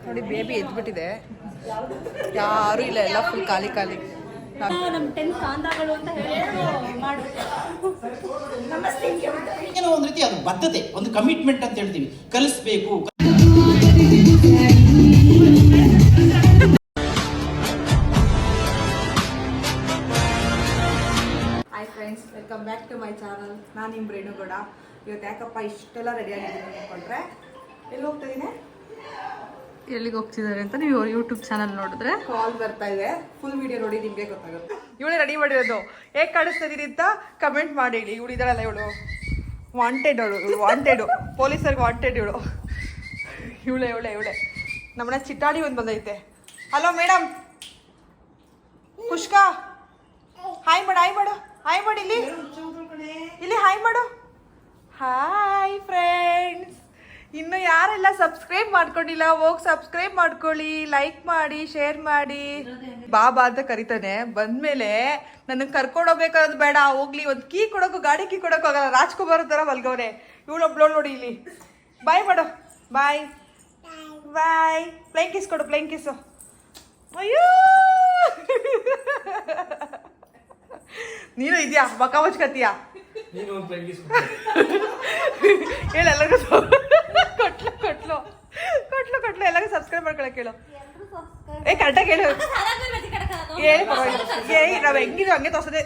ನೋಡಿ ಬೇಬಿ ಎದ್ಬಿಟ್ಟಿದೆ, ಯಾರು ಇಲ್ಲ, ಎಲ್ಲ ಫುಲ್ ಖಾಲಿ ಖಾಲಿ. ನಮ್ಮ 10 ಕಾಂದಾಗಳು ಅಂತ ಹೇಳಿದ್ರು ಮಾಡು. ಏನೋ ಒಂದು ರೀತಿ ಅದು ಬದ್ಧತೆ, ಒಂದು ಕಮಿಟ್ಮೆಂಟ್ ಅಂತ ಹೇಳ್ತೀವಿ, ಕಲಿಸ್ಬೇಕು. Hi friends, welcome back to my channel. ನಾನು ನಿಮ್ಮ ರೇಣುಗೌಡ. ಇವತ್ತು ಯಾಕಪ್ಪ ಇಷ್ಟೆಲ್ಲ ರೆಡಿ ಆಗಿದ್ದೀನಿ ಅಂದ್ಕೊಂಡ್ರೆ, ಎಲ್ಲಿ ಹೋಗ್ತಾ ಇದ್ದೀನಿ, ಎಲ್ಲಿಗೆ ಹೋಗ್ತಿದ್ದಾರೆ ಅಂತ ನೀವು ಯೂಟ್ಯೂಬ್ ಚಾನಲ್ ನೋಡಿದ್ರೆ ಕಾಲ್ ಬರ್ತಾ ಇದೆ. ಫುಲ್ ವಿಡಿಯೋ ನೋಡಿ ನಿಮಗೆ ಗೊತ್ತಾಗುತ್ತೆ. ಇವಳೇ ರೆಡಿ ಮಾಡಿರೋದು. ಹೇಗೆ ಕಾಣಿಸ್ತಾ ಇದೀರಿ ಅಂತ ಕಮೆಂಟ್ ಮಾಡಿ ಹೇಳಿ. ಇವಳು ಇದ್ದಾಳಲ್ಲ, ಇವಳು ವಾಂಟೆಡ್, ಅವಳು ವಾಂಟೆಡು, ಪೊಲೀಸರಿಗೆ ವಾಂಟೆಡ್ ಇವಳು. ಇವಳೆ ನಮ್ಮನೆ ಚಿಟ್ಟಾಡಿ ಒಂದು ಬಂದೈತೆ. ಹಲೋ ಮೇಡಮ್, ಪುಷ್ಕಾ, ಹಾಯ್ ಮಾಡು, ಹಾಯ್ ಮಾಡು, ಇಲ್ಲಿ ಹಾಯ್ ಮಾಡು. ಹಾಯ್ ಫ್ರೆಂಡ್ಸ್, ಇನ್ನು ಯಾರೆಲ್ಲ ಸಬ್ಸ್ಕ್ರೈಬ್ ಮಾಡ್ಕೊಂಡಿಲ್ಲ ಹೋಗಿ ಸಬ್ಸ್ಕ್ರೈಬ್ ಮಾಡ್ಕೊಳ್ಳಿ, ಲೈಕ್ ಮಾಡಿ, ಶೇರ್ ಮಾಡಿ. ಬಾಬಾ ಅಂತ ಕರಿತಾನೆ. ಬಂದ್ಮೇಲೆ ನನಗೆ ಕರ್ಕೊಂಡು ಹೋಗ್ಬೇಕಾದ್ ಬೇಡ, ಹೋಗ್ಲಿ ಒಂದು ಕೀ ಕೊಡೋಕು, ಗಾಡಿ ಕೀ ಕೊಡೋಕು ಆಗಲ್ಲ. ರಾಜ್ಕುಮಾರ್ ಥರ ಮಲ್ಗವ್ರೆ. ಇವಳೊಬ್ಳು ನೋಡಿ ಇಲ್ಲಿ. ಬಾಯ್ ಮಾಡು, ಬಾಯ್ ಬಾಯ್. ಪ್ಲೇನ್ ಕಿಸ್ ಕೊಡು, ಪ್ಲೇನ್ ಕಿಸ್ಸು. ಅಯ್ಯೋ ನೀನು ಇದೆಯಾ, ಬಕ್ಕ ಮುಚ್ಕತ್ತೀಯಾ? ಹೇಳ ಎಲ್ಲರಿಗೂ ಕೊಟ್ಲು ಎಲ್ಲರಿಗೂ ಸಬ್ಸ್ಕ್ರೈಬ್ ಮಾಡ್ಕೊಳಕ್ ಹೇಳು. ಕರೆಕ್ಟಾಗಿ ಹೇಳು, ಹೇಳಿ ಪರವಾಗಿಲ್ಲ. ನಾವ್ ಹೆಂಗಿದ್ವಿ ಹಂಗೆ ತೋರ್ಸದೆ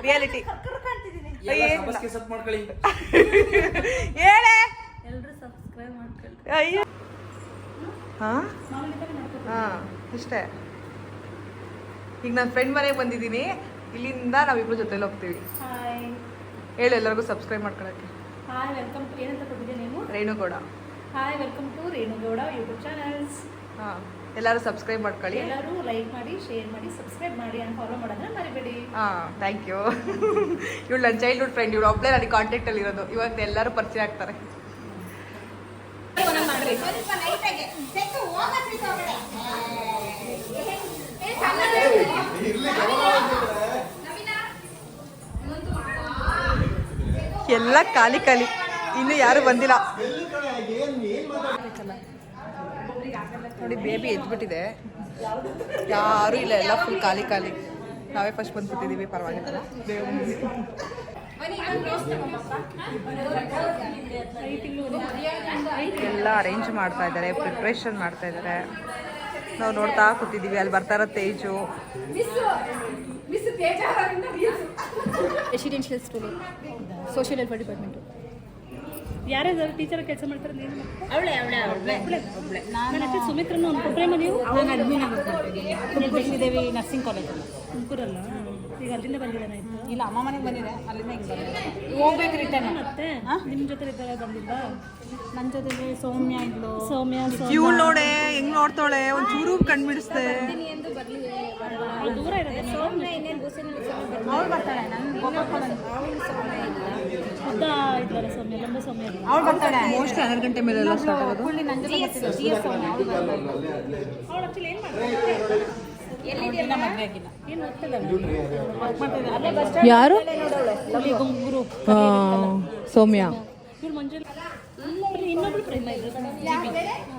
ರಿಯಾಲಿಟಿ. ಹೇಳೆ ಅಯ್ಯೋ. ಇಷ್ಟೇ. ಈಗ ನನ್ನ ಫ್ರೆಂಡ್ ಮನೆಗೆ ಬಂದಿದ್ದೀನಿ. ಇಲ್ಲಿಂದ ನಾವಿಬ್ರು ಜೊತೆಲಿ ಹೋಗ್ತೀವಿ. ಹೇಳು ಎಲ್ಲರಿಗೂ ಸಬ್ಸ್ಕ್ರೈಬ್ ಮಾಡ್ಕೊಳಕ್ಕೆ. ಹಾಯ್, ವೆಲ್ಕಮ್ ಟು, ಏನಂತ ಕೊಟ್ಟಿದ್ದೆ ನೀವು? Renugowda. Hi, welcome to Renugowda YouTube channels. ಎಲ್ಲರೂ ಸಬ್ಸ್ಕ್ರೈಬ್ ಮಾಡ್ಕೊಳ್ಳಿ. ಎಲ್ಲರೂ ಲೈಕ್ ಮಾಡಿ, ಶೇರ್ ಮಾಡಿ, ಸಬ್ಸ್ಕ್ರೈಬ್ ಮಾಡಿ, and ಫಾಲೋ ಮಾಡೋದನ್ನ ಮರಿಬೇಡಿ. Thank you. ಇವಳು ನನ್ನ ಚೈಲ್ಡ್ಹುಡ್ ಫ್ರೆಂಡ್. ಇವಳು ಒಬ್ಬಳೇ ನನಗೆ ಕಾಂಟ್ಯಾಕ್ಟ್ ಅಲ್ಲಿ ಇರೋದು. ಇವಾಗ ಎಲ್ಲರೂ ಪರಿಚಯ ಆಗ್ತಾರೆ. ಎಲ್ಲ ಖಾಲಿ ಖಾಲಿ, ಇನ್ನು ಯಾರು ಬಂದಿಲ್ಲ. ನೋಡಿ ಬೇಬಿ ಎದ್ಬಿಟ್ಟಿದೆ, ಯಾರು ಇಲ್ಲ, ಎಲ್ಲ ಫುಲ್ ಖಾಲಿ ಖಾಲಿ. ನಾವೇ ಫಸ್ಟ್ ಬಂದು ಕೂತಿದ್ದೀವಿ, ಪರವಾಗಿಲ್ಲ. ಎಲ್ಲ ಅರೇಂಜ್ ಮಾಡ್ತಾ ಇದ್ದಾರೆ, ಪ್ರಿಪ್ರೇಷನ್ ಮಾಡ್ತಾ ಇದ್ದಾರೆ. ನಾವು ನೋಡ್ತಾ ಕೂತಿದ್ದೀವಿ. ಅಲ್ಲಿ ಬರ್ತಾ ಇರೋ Teju. Residential school, social welfare department. ಯಾರ್ಯಾರು ಟೀಚರ್ ಕೆಲಸ ಮಾಡ್ತಾರೆ? ನೀನು? ಅವಳೆ. ನಾನು ಸುಮಿತ್ರನ್ನು ಅನ್ಕೊಟ್ರೇಮ ನೀವು? ನಾನು ಅಡ್ಮಿನ್ ಆಗಿದ್ದೇವೆ ನರ್ಸಿಂಗ್ ಕಾಲೇಜಲ್ಲಿ ತುಮಕೂರಲ್ಲ. ಈಗ ಅಲ್ಲಿಂದ ಬಂದಿದ್ದಾನೆ. ಇಲ್ಲ, ಅಮ್ಮ ಮನೆಗೆ ಬಂದಿದೆ, ಅಲ್ಲಿಂದ ಹಿಂಗೆ ಹೋಗ್ಬೇಕು ರಿಟರ್ನ್. ಮತ್ತೆ ನಿಮ್ಮ ಜೊತೆ ಇದ್ದಾಗ ಬಂದಿಲ್ಲ? ನನ್ನ ಜೊತೆಗೆ ಸೌಮ್ಯ ಇದ್ಲು. ಇವಳು ನೋಡೆ ಹೆಂಗ್ ನೋಡ್ತಾಳೆ, ಒಂದ್ ಚೂರು ಕಣ್ಬಿಡಿಸ್ದೆ. ದೂರ ಇರೋದು. ಅವಳು ಬರ್ತಾಳೆ, ನನ್ನ ಉದ್ದ ಇದ್ಲಲ್ಲ ಸೌಮ್ಯ, ಲಂಬ ಸೌಮ್ಯ. ಅವಳು ಬರ್ತಾಳೆ. ಮೋಸ್ಟ್ 12 ಗಂಟೆ ಮೇಲೆ ಎಲ್ಲ ಸ್ಟಾರ್ಟ್ ಆಗೋದು. ನನ್ನ ಜೊತೆ ಸೌಮ್ಯ ಅವಳು ಬರ್ತಾಳೆ. ಅವಳು ಆಕ್ಚುಲಿ ಏನು ಮಾಡ್ತಾರೆ? ಮದುವೆ ಆಗಿಲ್ಲ, ಏನು ಓದ್ತಿಲ್ಲ. ಯಾರು? ಗುರು ಸೌಮ್ಯ. ಇವ್ರು ಮಂಜುಳ. ಇನ್ನೊಬ್ಳು ಪ್ರೇಮ ಇದ್ರು,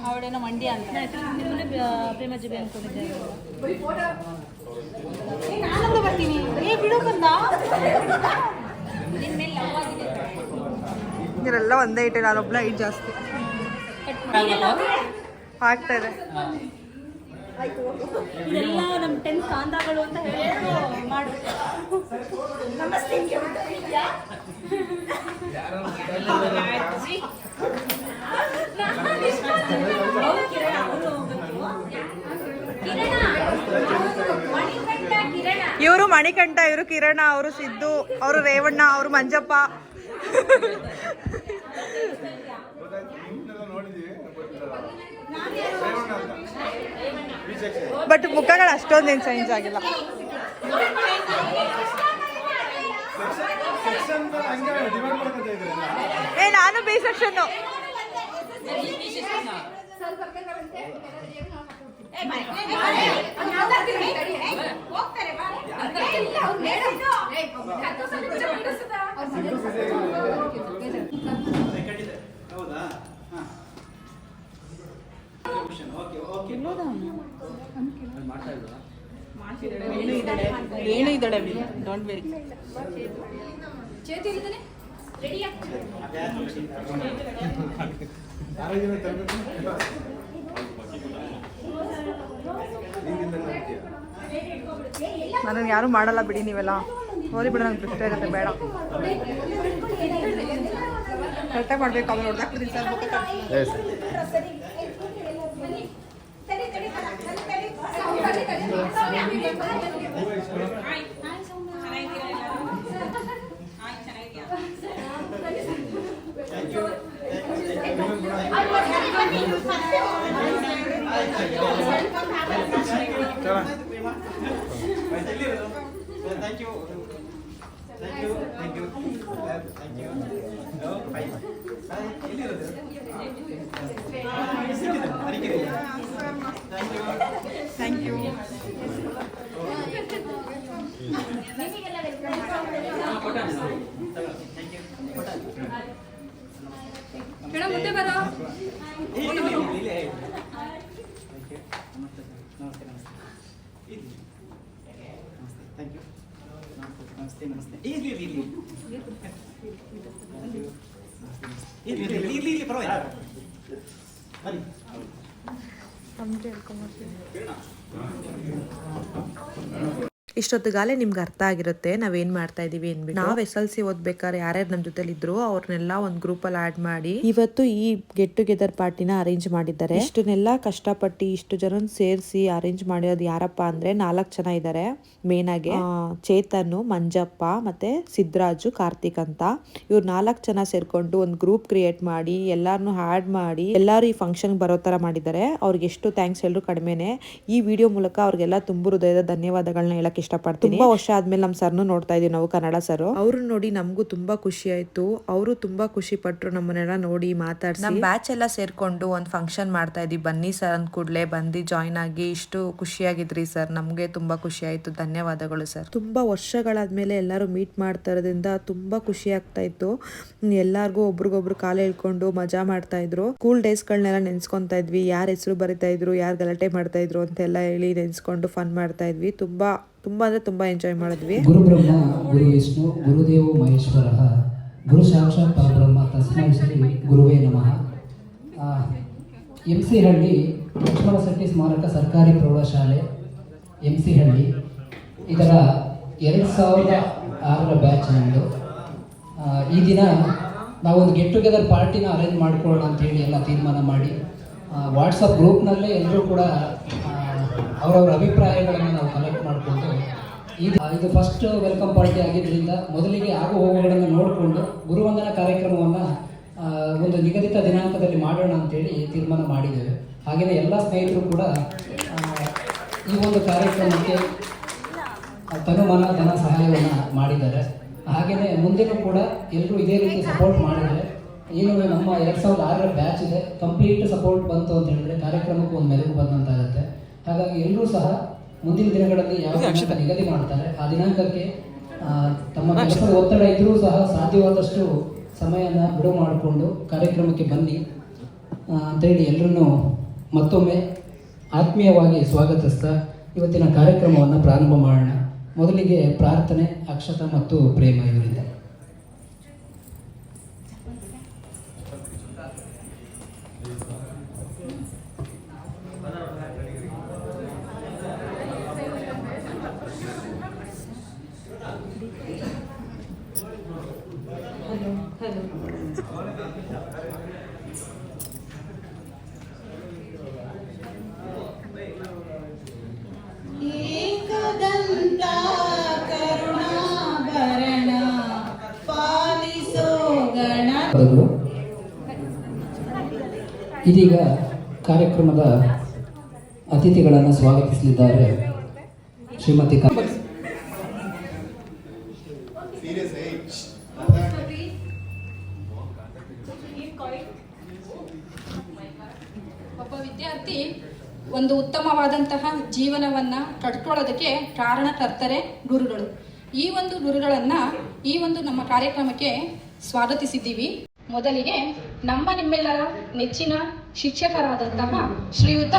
ಅವಳೇನೋ ಮಂಡ್ಯ ಅಂತ. ನಿಮ್ಮನ್ನೇ ಪ್ರೇಮ ಜಿಬಿ ಅನ್ಕೊಂಡಿದ್ದೆ. ನಾನಂದು ಬರ್ತೀನಿ, ಬಿಡು ಬಂದ. ಇವರೆಲ್ಲ ಒಂದೇ ಇಟ್ಟೆ, ನಾನೊಬ್ಳ ಐಟ್ ಜಾಸ್ತಿ ಆಗ್ತಾ ಇದೆ. ಇದೆಲ್ಲ ನಮ್ಮ 10 ಕಾಂದಾಗಳು ಅಂತ ಹೇಳಿದ್ರು ಮಾಡು. ಇವರು ಮಣಿಕಂಠ, ಇವರು ಕಿರಣ, ಅವರು ಸಿದ್ದು, ಅವರು ರೇವಣ್ಣ, ಅವರು ಮಂಜಪ್ಪ. ಬಟ್ ಮುಖಗಳು ಅಷ್ಟೊಂದೇನು ಚೇಂಜ್ ಆಗಿಲ್ಲ. ನಾನು ಬಿ ಸೆಕ್ಷನ್. ಏನು ಇದ್ದಾಳೆ ಡೋಂಟ್ ವೆರಿ. ನನಗೆ ಯಾರು ಮಾಡಲ್ಲ ಬಿಡಿ, ನೀವೆಲ್ಲ ಹೋರಿ ಬಿಡ, ನಂಗೆ ಬಿಡ್ತಾ ಇರುತ್ತೆ, ಬೇಡ. ಕರೆಕ್ಟಾಗಿ ಮಾಡ್ಬೇಕು, ಆಮೇಲೆ ಹೊಡೆದಾಕ್ಬಿಡ್ತೀನಿ ಸರ್ ಮುಖ ಥ್ಯಾಂಕ್ ಯು. ಮುಂದೆ ಬರೋ. ಇಷ್ಟೊತ್ತಿಗಾಲೇ ನಿಮ್ಗೆ ಅರ್ಥ ಆಗಿರುತ್ತೆ ನಾವೇನ್ ಮಾಡ್ತಾ ಇದೀವಿ ಅಂದ್ಬಿಟ್ಟು. ನಾವು SLC ಓದ್ಬೇಕಾದ್ರೆ ಯಾರ್ಯಾರು ನಮ್ಮ ಜೊತೆಲಿ ಇದ್ರು ಅವ್ರನ್ನೆಲ್ಲ ಒಂದು ಗ್ರೂಪಲ್ಲಿ ಆಡ್ ಮಾಡಿ ಇವತ್ತು ಈ ಗೆಟ್ ಟುಗೆದರ್ ಪಾರ್ಟಿನ ಅರೇಂಜ್ ಮಾಡಿದ್ದಾರೆ. ಇಷ್ಟನ್ನೆಲ್ಲ ಕಷ್ಟಪಟ್ಟು ಇಷ್ಟು ಜನ ಸೇರಿಸಿ ಅರೇಂಜ್ ಮಾಡಿರೋದು ಯಾರಪ್ಪ ಅಂದ್ರೆ 4 ಜನ ಇದ್ದಾರೆ ಮೇನ್ ಆಗಿ. ಚೇತನ್, ಮಂಜಪ್ಪ ಮತ್ತೆ ಸಿದ್ದರಾಜು, ಕಾರ್ತಿಕ್ ಅಂತ ಇವ್ರು 4 ಜನ ಸೇರ್ಕೊಂಡು ಒಂದು ಗ್ರೂಪ್ ಕ್ರಿಯೇಟ್ ಮಾಡಿ ಎಲ್ಲಾರನ್ನು ಆಡ್ ಮಾಡಿ ಎಲ್ಲಾರು ಈ ಫಂಕ್ಷನ್ ಬರೋ ತರ ಮಾಡಿದ್ದಾರೆ. ಅವ್ರಿಗೆ ಎಷ್ಟು ಥ್ಯಾಂಕ್ಸ್ ಎಲ್ಲರೂ ಕಡಿಮೆನೆ. ಈ ವಿಡಿಯೋ ಮೂಲಕ ಅವ್ರಿಗೆಲ್ಲ ತುಂಬು ಹೃದಯದ ಧನ್ಯವಾದಗಳನ್ನ ಹೇಳಕ್ ಇಷ್ಟಪಡ್ತೀನಿ. ತುಂಬಾ ವರ್ಷ ಆದ್ಮೇಲೆ ನಮ್ ಸರ್ನು ನೋಡ್ತಾ ಇದೀವಿ ನಾವು, ಕನ್ನಡ ಸರ್. ಅವ್ರು ನೋಡಿ ನಮಗೂ ತುಂಬಾ ಖುಷಿ ಆಯ್ತು. ಅವರು ತುಂಬಾ ಖುಷಿ ಪಟ್ರು ನಮ್ಮನ್ನೆಲ್ಲ ನೋಡಿ ಮಾತಾಡ್ಸಿ. ನಮ್ ಬ್ಯಾಚ್ ಎಲ್ಲ ಸೇರ್ಕೊಂಡು ಒಂದ್ ಫಂಕ್ಷನ್ ಮಾಡ್ತಾ ಇದೀವಿ, ಬನ್ನಿ ಸರ್ ಅಂದ್ ಕೂಡ್ಲೆ ಬಂದು ಜಾಯ್ನ್ ಆಗಿ ಇಷ್ಟು ಖುಷಿಯಾಗಿದ್ರಿ ಸರ್. ನಮ್ಗೆ ತುಂಬಾ ಖುಷಿ ಆಯ್ತು, ಧನ್ಯವಾದಗಳು ಸರ್. ತುಂಬಾ ವರ್ಷಗಳಾದ್ಮೇಲೆ ಎಲ್ಲರೂ ಮೀಟ್ ಮಾಡ್ತಾ ಇರೋದ್ರಿಂದ ತುಂಬಾ ಖುಷಿ ಆಗ್ತಾ ಇತ್ತು. ಎಲ್ಲಾರ್ಗು ಒಬ್ರಿಗೊಬ್ರು ಕಾಲ ಹೇಳ್ಕೊಂಡು ಮಜಾ ಮಾಡ್ತಾ ಇದ್ರು. ಸ್ಕೂಲ್ ಡೇಸ್ ಗಳನ್ನೆಲ್ಲ ನೆನ್ಸ್ಕೊಂತಾ ಇದ್ವಿ, ಯಾರ ಹೆಸರು ಬರಿತಾ ಇದ್ರು, ಯಾರು ಗಲಾಟೆ ಮಾಡ್ತಾ ಇದ್ರು ಅಂತೆಲ್ಲ ಹೇಳಿ ನೆನ್ಸ್ಕೊಂಡು ಫನ್ ಮಾಡ್ತಾ ಇದ್ವಿ. ತುಂಬಾ ಅಂದ್ರೆ ತುಂಬಾ ಎಂಜಾಯ್ ಮಾಡಿದ್ವಿ. ಗುರು ಬ್ರಹ್ಮ ಗುರು ವಿಷ್ಣು ಗುರುದೇವ ಮಹೇಶ್ವರ ಗುರು ಸಾಕ್ಷಾತ್ ಪರಬ್ರಹ್ಮ ತಸ್ಮೈ ಶ್ರೀ ಗುರುವೇ ನಮಃ. MC ಹಳ್ಳಿ ಲಕ್ಷ್ಮಣ ಶೆಟ್ಟಿ ಸ್ಮಾರಕ ಸರ್ಕಾರಿ ಪ್ರೌಢಶಾಲೆ MC ಹಳ್ಳಿ, ಇದರ 2006 ಬ್ಯಾಚ್ ನಮ್ಮದು. ಈ ದಿನ ನಾವೊಂದು ಗೆಟ್ ಟುಗೆದರ್ ಪಾರ್ಟಿನ ಅರೇಂಜ್ ಮಾಡ್ಕೊಳ್ಳೋಣ ಅಂತೇಳಿ ಎಲ್ಲ ತೀರ್ಮಾನ ಮಾಡಿ ವಾಟ್ಸಪ್ ಗ್ರೂಪ್ನಲ್ಲೇ ಎಲ್ಲರೂ ಕೂಡ ಅವರವರ ಅಭಿಪ್ರಾಯಗಳನ್ನು ನಾವು ಕಲೆಕ್ಟ್ ಮಾಡಿಕೊಂಡು ಇದು ಫಸ್ಟ್ ವೆಲ್ಕಮ್ ಪಾರ್ಟಿ ಆಗಿದ್ದರಿಂದ ಮೊದಲಿಗೆ ಆಗು ಹೋಗುಗಳನ್ನು ನೋಡಿಕೊಂಡು ಗುರುವಂದನಾ ಕಾರ್ಯಕ್ರಮವನ್ನು ಒಂದು ನಿಗದಿತ ದಿನಾಂಕದಲ್ಲಿ ಮಾಡೋಣ ಅಂತೇಳಿ ತೀರ್ಮಾನ ಮಾಡಿದ್ದೇವೆ. ಹಾಗೆಯೇ ಎಲ್ಲ ಸ್ನೇಹಿತರು ಕೂಡ ಈ ಒಂದು ಕಾರ್ಯಕ್ರಮಕ್ಕೆ ತನುಮನ ಧನ ಸಹಾಯವನ್ನು ಮಾಡಿದ್ದಾರೆ. ಹಾಗೆಯೇ ಮುಂದೆನೂ ಕೂಡ ಎಲ್ಲರೂ ಇದೇ ರೀತಿ ಸಪೋರ್ಟ್ ಮಾಡಿದರೆ ಏನು ನಮ್ಮ 2006 ಬ್ಯಾಚ್ ಇದೆ, ಕಂಪ್ಲೀಟ್ ಸಪೋರ್ಟ್ ಬಂತು ಅಂತ ಹೇಳಿದ್ರೆ ಕಾರ್ಯಕ್ರಮಕ್ಕೆ ಒಂದು ಮೆರುಗು ಬಂದಂತಾಗುತ್ತೆ. ಹಾಗಾಗಿ ಎಲ್ಲರೂ ಸಹ ಮುಂದಿನ ದಿನಗಳಲ್ಲಿ ಯಾವ ದಿನಾಂಕ ನಿಗದಿ ಮಾಡ್ತಾರೆ ಆ ದಿನಾಂಕಕ್ಕೆ ತಮ್ಮ ಕೆಲಸದ ಒತ್ತಡ ಇದ್ದರೂ ಸಹ ಸಾಧ್ಯವಾದಷ್ಟು ಸಮಯನ ಬಿಡುವು ಮಾಡಿಕೊಂಡು ಕಾರ್ಯಕ್ರಮಕ್ಕೆ ಬನ್ನಿ ಅಂತೇಳಿ ಎಲ್ಲರನ್ನೂ ಮತ್ತೊಮ್ಮೆ ಆತ್ಮೀಯವಾಗಿ ಸ್ವಾಗತಿಸ್ತಾ ಇವತ್ತಿನ ಕಾರ್ಯಕ್ರಮವನ್ನು ಪ್ರಾರಂಭ ಮಾಡೋಣ. ಮೊದಲಿಗೆ ಪ್ರಾರ್ಥನೆ, ಅಕ್ಷತಾ ಮತ್ತು ಪ್ರೇಮ ಇವರಿಂದ. ಇದೀಗ ಕಾರ್ಯಕ್ರಮದ ಅತಿಥಿಗಳನ್ನು ಸ್ವಾಗತಿಸಲಿದ್ದಾರೆ ಶ್ರೀಮತಿ ಒಬ್ಬ ವಿದ್ಯಾರ್ಥಿ ಒಂದು ಉತ್ತಮವಾದಂತಹ ಜೀವನವನ್ನು ಕಟ್ಕೊಳ್ಳೋದಕ್ಕೆ ಕಾರಣಕರ್ತರೆ ಗುರುಗಳು. ಈ ಒಂದು ಗುರುಗಳನ್ನು ಈ ಒಂದು ನಮ್ಮ ಕಾರ್ಯಕ್ರಮಕ್ಕೆ ಸ್ವಾಗತಿಸಿದ್ದೀವಿ. ಮೊದಲಿಗೆ ನಿಮ್ಮೆಲ್ಲರ ನೆಚ್ಚಿನ ಶಿಕ್ಷಕರಾದಂತಹ ಶ್ರೀಯುತ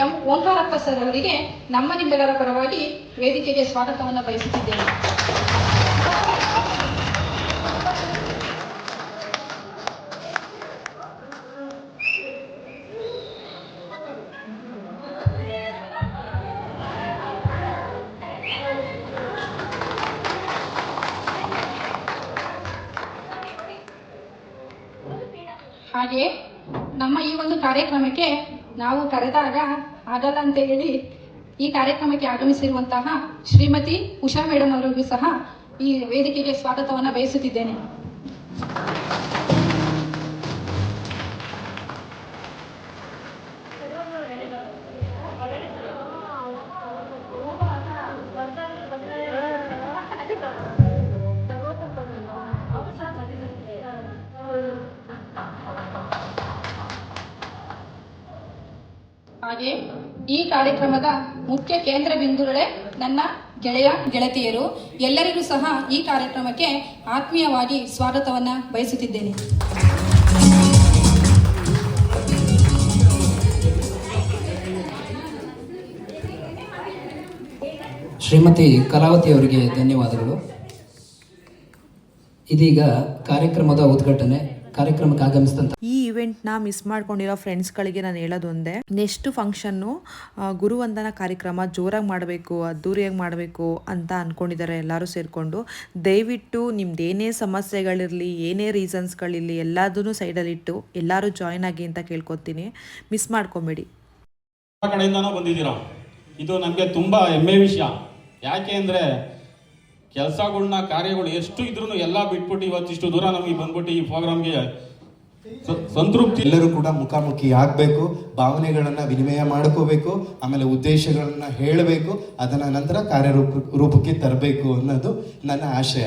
ಎಂ ಓಂಕಾರಪ್ಪ ಸರ್ ಅವರಿಗೆ ನಿಮ್ಮೆಲ್ಲರ ಪರವಾಗಿ ವೇದಿಕೆಗೆ ಸ್ವಾಗತವನ್ನು ಬಯಸುತ್ತಿದ್ದೇನೆ. ಹಾಗೆ ನಮ್ಮ ಈ ಒಂದು ಕಾರ್ಯಕ್ರಮಕ್ಕೆ ನಾವು ಕರೆದಾಗ ಆಗಲ್ಲ ಅಂತ ಹೇಳಿ ಈ ಕಾರ್ಯಕ್ರಮಕ್ಕೆ ಆಗಮಿಸಿರುವಂತಹ ಶ್ರೀಮತಿ ಉಷಾ ಮೇಡಮ್ ಅವರಿಗೂ ಸಹ ಈ ವೇದಿಕೆಗೆ ಸ್ವಾಗತವನ್ನು ಬಯಸುತ್ತಿದ್ದೇನೆ. ಹಾಗೆ ಈ ಕಾರ್ಯಕ್ರಮದ ಮುಖ್ಯ ಕೇಂದ್ರ ಬಿಂದುಗಳೇ ನನ್ನ ಗೆಳೆಯ ಗೆಳತಿಯರು. ಎಲ್ಲರಿಗೂ ಸಹ ಈ ಕಾರ್ಯಕ್ರಮಕ್ಕೆ ಆತ್ಮೀಯವಾಗಿ ಸ್ವಾಗತವನ್ನು ಬಯಸುತ್ತಿದ್ದೇನೆ. ಶ್ರೀಮತಿ ಕಲಾವತಿ ಅವರಿಗೆ ಧನ್ಯವಾದಗಳು. ಇದೀಗ ಕಾರ್ಯಕ್ರಮದ ಉದ್ಘಾಟನೆ. ಕಾರ್ಯಕ್ರಮಕ್ಕೆ ಆಗಮಿಸಿದಂಥ ಈ ಇವೆಂಟ್ನ ಮಿಸ್ ಮಾಡ್ಕೊಂಡಿರೋ ಫ್ರೆಂಡ್ಸ್ಗಳಿಗೆ ನಾನು ಹೇಳೋದೊಂದೇ, ನೆಕ್ಸ್ಟ್ ಫಂಕ್ಷನ್ನು ಗುರುವಂದನಾ ಕಾರ್ಯಕ್ರಮ ಜೋರಾಗಿ ಮಾಡಬೇಕು, ಅದ್ದೂರಿಯಾಗಿ ಮಾಡಬೇಕು ಅಂತ ಅಂದ್ಕೊಂಡಿದ್ದಾರೆ ಎಲ್ಲರೂ ಸೇರಿಕೊಂಡು. ದಯವಿಟ್ಟು ನಿಮ್ದು ಏನೇ ಸಮಸ್ಯೆಗಳಿರಲಿ, ಏನೇ ರೀಸನ್ಸ್ಗಳಿರಲಿ, ಎಲ್ಲದನ್ನೂ ಸೈಡಲ್ಲಿಟ್ಟು ಎಲ್ಲರೂ ಜಾಯ್ನ್ ಆಗಿ ಅಂತ ಕೇಳ್ಕೊತೀನಿ. ಮಿಸ್ ಮಾಡ್ಕೊಬೇಡಿ. ಕಡೆಯಿಂದನೂ ಬಂದಿದ್ದೀರಾ, ಇದು ನಮಗೆ ತುಂಬ ಹೆಮ್ಮೆ ವಿಷಯ. ಯಾಕೆ ಅಂದರೆ ಕೆಲಸಗಳನ್ನ ಕಾರ್ಯಗಳು ಎಷ್ಟು ಇದ್ರೂ ಎಲ್ಲ ಬಿಟ್ಬಿಟ್ಟು ಇವತ್ತಿಷ್ಟು ದೂರ ನಮಗೆ ಬಂದ್ಬಿಟ್ಟು ಈ ಪ್ರೋಗ್ರಾಮ್ಗೆ ಸಂತೃಪ್ತಿ. ಎಲ್ಲರೂ ಕೂಡ ಮುಖಾಮುಖಿ ಆಗಬೇಕು, ಭಾವನೆಗಳನ್ನು ವಿನಿಮಯ ಮಾಡ್ಕೋಬೇಕು, ಆಮೇಲೆ ಉದ್ದೇಶಗಳನ್ನ ಹೇಳಬೇಕು, ಅದನ್ನ ನಂತರ ಕಾರ್ಯರೂಪಕ್ಕೆ ತರಬೇಕು ಅನ್ನೋದು ನನ್ನ ಆಶಯ.